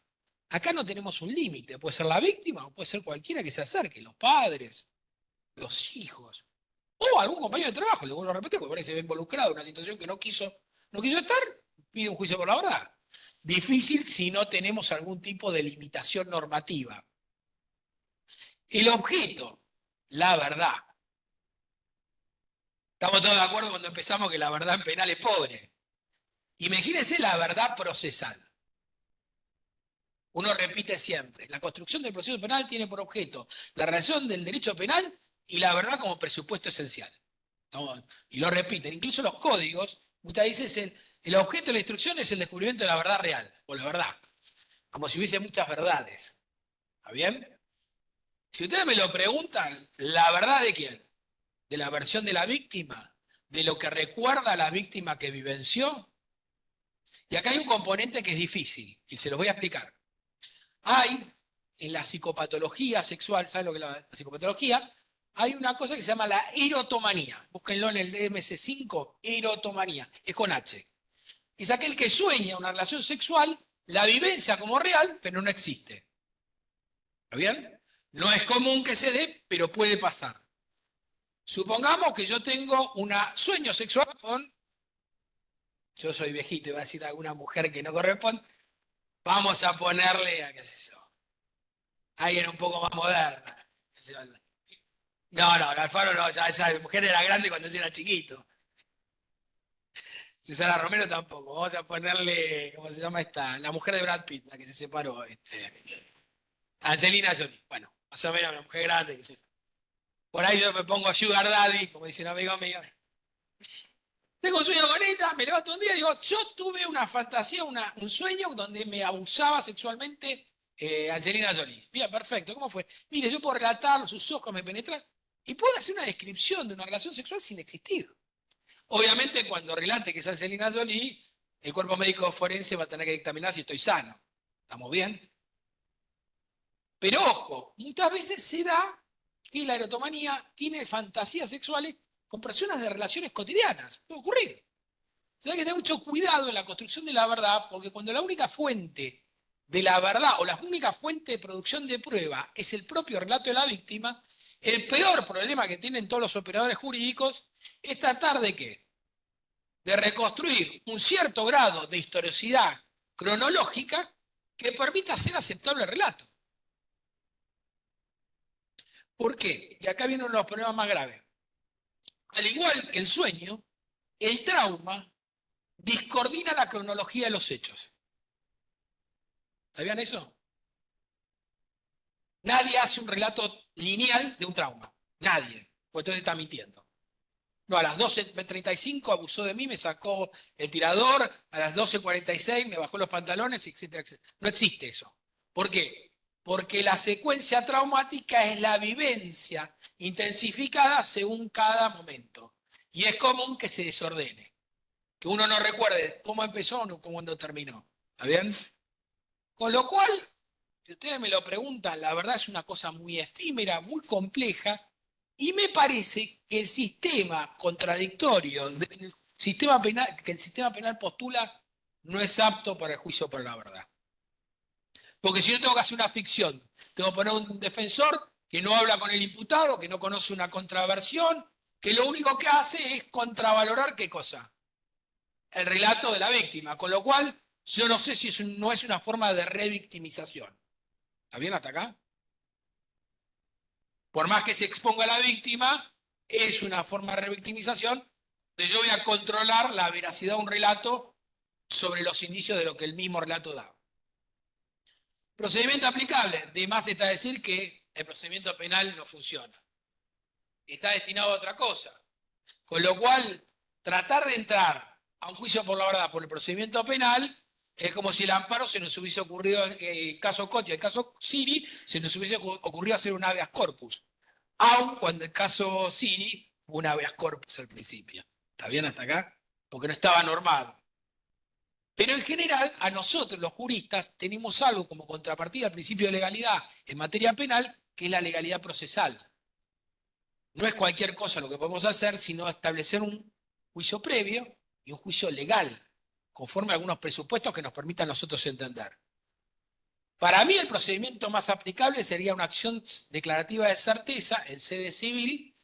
B: Acá no tenemos un límite, puede ser la víctima o puede ser cualquiera que se acerque, los padres, los hijos, o algún compañero de trabajo, le vuelvo a repetir, porque por ahí se ve involucrado en una situación que no quiso estar, pide un juicio por la verdad. Difícil si no tenemos algún tipo de limitación normativa. El objeto, la verdad. Estamos todos de acuerdo cuando empezamos que la verdad en penal es pobre. Imagínense la verdad procesal. Uno repite siempre, la construcción del proceso penal tiene por objeto la relación del derecho penal y la verdad como presupuesto esencial. ¿No? Y lo repiten, incluso los códigos, muchas veces el objeto de la instrucción es el descubrimiento de la verdad real, o la verdad, como si hubiese muchas verdades. ¿Está bien? Si ustedes me lo preguntan, ¿la verdad de quién? ¿De la versión de la víctima? ¿De lo que recuerda a la víctima que vivenció? Y acá hay un componente que es difícil, y se los voy a explicar. Hay en la psicopatología sexual, ¿saben lo que es la psicopatología? hay una cosa que se llama la erotomanía. Búsquenlo en el DMS5, erotomanía, es con H. Es aquel que sueña una relación sexual, la vivencia como real, pero no existe. ¿Está bien? No es común que se dé, pero puede pasar. Supongamos que yo tengo un sueño sexual con, yo soy viejito, iba a decir alguna mujer que no corresponde, vamos a ponerle a qué sé yo, alguien un poco más moderna. No, la Alfaro no, esa mujer era grande cuando yo era chiquito. Susana Romero tampoco. Vamos a ponerle, ¿cómo se llama esta? La mujer de Brad Pitt, la que se separó. Angelina Jolie. Bueno, más o menos una mujer grande. Que por ahí yo me pongo Sugar Daddy, como dice un amigo mío. Tengo un sueño con ella, me levanto un día y digo, yo tuve una fantasía, un sueño donde me abusaba sexualmente Angelina Jolie. Bien, perfecto. ¿Cómo fue? Mire, yo puedo relatar, sus ojos me penetran y puedo hacer una descripción de una relación sexual sin existir. Obviamente, cuando relate que es Angelina Jolie, el cuerpo médico forense va a tener que dictaminar si estoy sano. ¿Estamos bien? Pero ojo, muchas veces se da que la erotomanía tiene fantasías sexuales con personas de relaciones cotidianas. Puede ocurrir. O sea, hay que tener mucho cuidado en la construcción de la verdad, porque cuando la única fuente de la verdad o la única fuente de producción de prueba es el propio relato de la víctima, el peor problema que tienen todos los operadores jurídicos es tratar de ¿qué? De reconstruir un cierto grado de historicidad cronológica que permita hacer aceptable el relato. ¿Por qué? Y acá vienen los problemas más graves. Al igual que el sueño, el trauma discoordina la cronología de los hechos. ¿Sabían eso? Nadie hace un relato lineal de un trauma. Nadie. Pues entonces está mintiendo. No, a las 12:35 abusó de mí, me sacó el tirador, a las 12:46 me bajó los pantalones, etcétera, etcétera. No existe eso. ¿Por qué? Porque la secuencia traumática es la vivencia intensificada según cada momento. Y es común que se desordene. Que uno no recuerde cómo empezó o cómo terminó. ¿Está bien? Con lo cual, si ustedes me lo preguntan, la verdad es una cosa muy efímera, muy compleja, y me parece que el sistema contradictorio del sistema penal, que el sistema penal postula no es apto para el juicio por la verdad. Porque si yo tengo que hacer una ficción, tengo que poner un defensor que no habla con el imputado, que no conoce una contraversión, que lo único que hace es contravalorar ¿qué cosa? El relato de la víctima, con lo cual yo no sé si no es una forma de revictimización. ¿Está bien hasta acá? Por más que se exponga a la víctima, es una forma de revictimización de yo voy a controlar la veracidad de un relato sobre los indicios de lo que el mismo relato da. Procedimiento aplicable. De más está decir que el procedimiento penal no funciona. Está destinado a otra cosa. Con lo cual, tratar de entrar a un juicio por la verdad por el procedimiento penal es como si el amparo se nos hubiese ocurrido, el caso Cotia, el caso Siri, se nos hubiese ocurrido hacer un habeas corpus. Aun cuando el caso Siri fue un habeas corpus al principio. ¿Está bien hasta acá? Porque no estaba normado. Pero en general, a nosotros los juristas tenemos algo como contrapartida al principio de legalidad en materia penal, que es la legalidad procesal. No es cualquier cosa lo que podemos hacer, sino establecer un juicio previo y un juicio legal, conforme a algunos presupuestos que nos permitan a nosotros entender. Para mí el procedimiento más aplicable sería una acción declarativa de certeza en sede civil,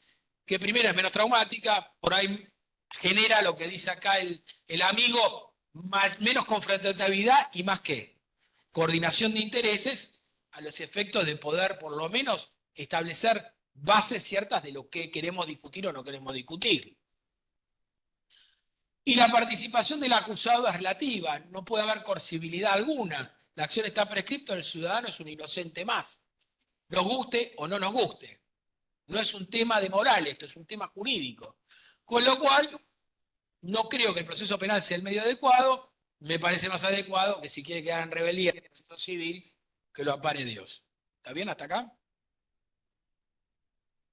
B: que primero es menos traumática, por ahí genera lo que dice acá el amigo, menos confrontatividad y más que coordinación de intereses a los efectos de poder por lo menos establecer bases ciertas de lo que queremos discutir o no queremos discutir. Y la participación del acusado es relativa, no puede haber coercibilidad alguna. La acción está prescripta, el ciudadano es un inocente más. Nos guste o no nos guste. No es un tema de moral, esto es un tema jurídico. Con lo cual, no creo que el proceso penal sea el medio adecuado, me parece más adecuado que si quiere quedar en rebeldía en el proceso civil, que lo ampare Dios. ¿Está bien hasta acá?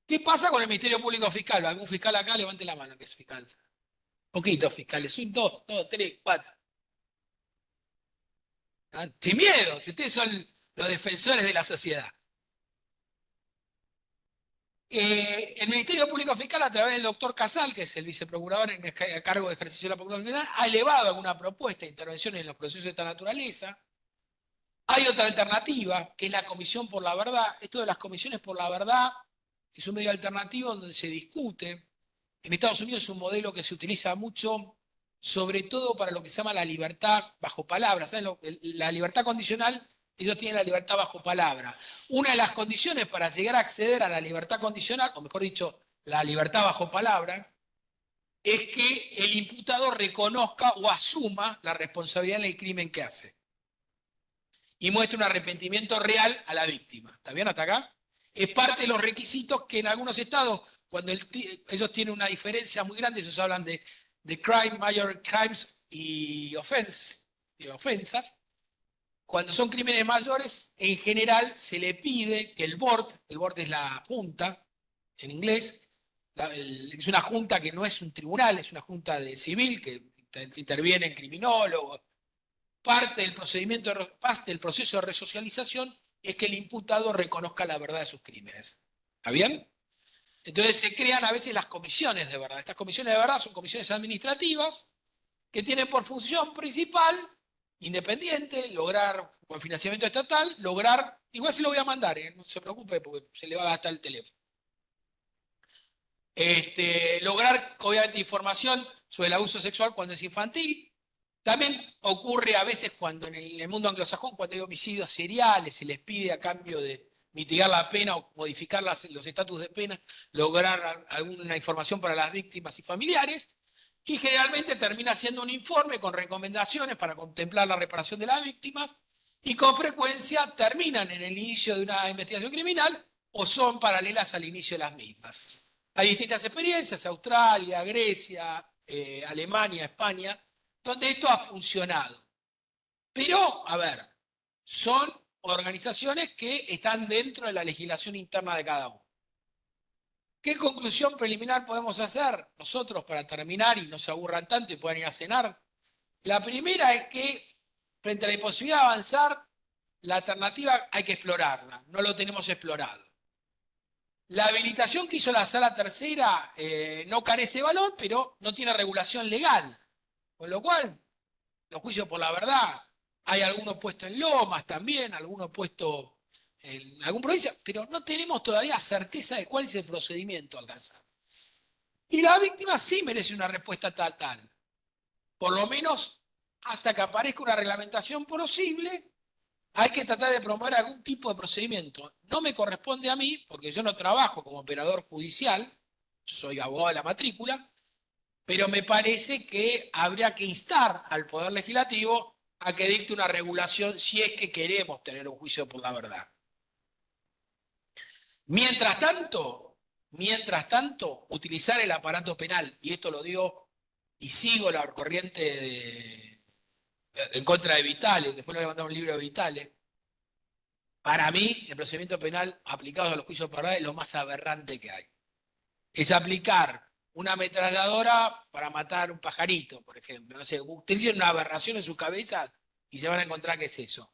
B: ¿Qué pasa con el Ministerio Público Fiscal? ¿Algún fiscal acá? Levante la mano que es fiscal. Poquitos fiscales, son dos, tres, cuatro. ¿Ah? Sin miedo, si ustedes son los defensores de la sociedad. El Ministerio Público Fiscal, a través del doctor Casal, que es el viceprocurador a cargo de ejercicio de la Procuraduría Fiscal, ha elevado alguna propuesta de intervención en los procesos de esta naturaleza. Hay otra alternativa, que es la Comisión por la Verdad. Esto de las comisiones por la verdad es un medio alternativo donde se discute. En Estados Unidos es un modelo que se utiliza mucho, sobre todo para lo que se llama la libertad bajo palabra. ¿Saben? La libertad condicional, ellos tienen la libertad bajo palabra. Una de las condiciones para llegar a acceder a la libertad condicional, o mejor dicho, la libertad bajo palabra, es que el imputado reconozca o asuma la responsabilidad en el crimen que hace y muestre un arrepentimiento real a la víctima. ¿Está bien hasta acá? Es parte de los requisitos que en algunos estados, cuando ellos tienen una diferencia muy grande, ellos hablan de crime, major crimes y ofensas. Cuando son crímenes mayores, en general se le pide que el board es la junta, en inglés, es una junta que no es un tribunal, es una junta de civil que intervienen criminólogos. Parte del proceso de resocialización es que el imputado reconozca la verdad de sus crímenes. ¿Está bien? Entonces se crean a veces las comisiones de verdad. Estas comisiones de verdad son comisiones administrativas que tienen por función principal, independiente, lograr, con financiamiento estatal, lograr, igual se lo voy a mandar, no se preocupe porque se le va a gastar el teléfono. Lograr, obviamente, información sobre el abuso sexual cuando es infantil. También ocurre a veces cuando en el mundo anglosajón, cuando hay homicidios seriales, se les pide a cambio de mitigar la pena o modificar los estatus de pena, lograr alguna información para las víctimas y familiares. Y generalmente termina siendo un informe con recomendaciones para contemplar la reparación de las víctimas y con frecuencia terminan en el inicio de una investigación criminal o son paralelas al inicio de las mismas. Hay distintas experiencias, Australia, Grecia, Alemania, España, donde esto ha funcionado. Pero, a ver, son organizaciones que están dentro de la legislación interna de cada uno. ¿Qué conclusión preliminar podemos hacer nosotros para terminar y no se aburran tanto y puedan ir a cenar? La primera es que, frente a la imposibilidad de avanzar, la alternativa hay que explorarla, no lo tenemos explorado. La habilitación que hizo la Sala Tercera no carece de valor, pero no tiene regulación legal. Con lo cual, los juicios por la verdad, hay algunos puestos en Lomas también, algunos puestos en alguna provincia, pero no tenemos todavía certeza de cuál es el procedimiento a alcanzar. Y la víctima sí merece una respuesta tal. Por lo menos hasta que aparezca una reglamentación posible, hay que tratar de promover algún tipo de procedimiento. No me corresponde a mí, porque yo no trabajo como operador judicial, yo soy abogado de la matrícula, pero me parece que habría que instar al Poder Legislativo a que dicte una regulación si es que queremos tener un juicio por la verdad. Mientras tanto, utilizar el aparato penal, y esto lo digo y sigo la corriente en contra de Vitale, después le voy a mandar un libro de Vitale. Para mí, el procedimiento penal aplicado a los juicios por verdad es lo más aberrante que hay. Es aplicar una ametralladora para matar un pajarito, por ejemplo. No sé, utilicen una aberración en su cabeza y se van a encontrar que es eso.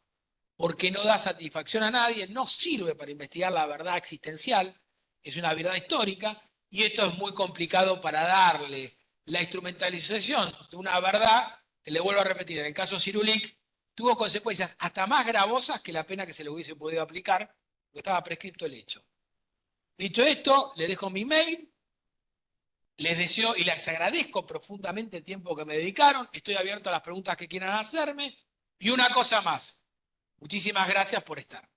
B: Porque no da satisfacción a nadie, no sirve para investigar la verdad existencial, es una verdad histórica, y esto es muy complicado para darle la instrumentalización de una verdad, que le vuelvo a repetir, en el caso Cirulic, tuvo consecuencias hasta más gravosas que la pena que se le hubiese podido aplicar, porque estaba prescripto el hecho. Dicho esto, les dejo mi mail, les deseo y les agradezco profundamente el tiempo que me dedicaron, estoy abierto a las preguntas que quieran hacerme, y una cosa más. Muchísimas gracias por estar.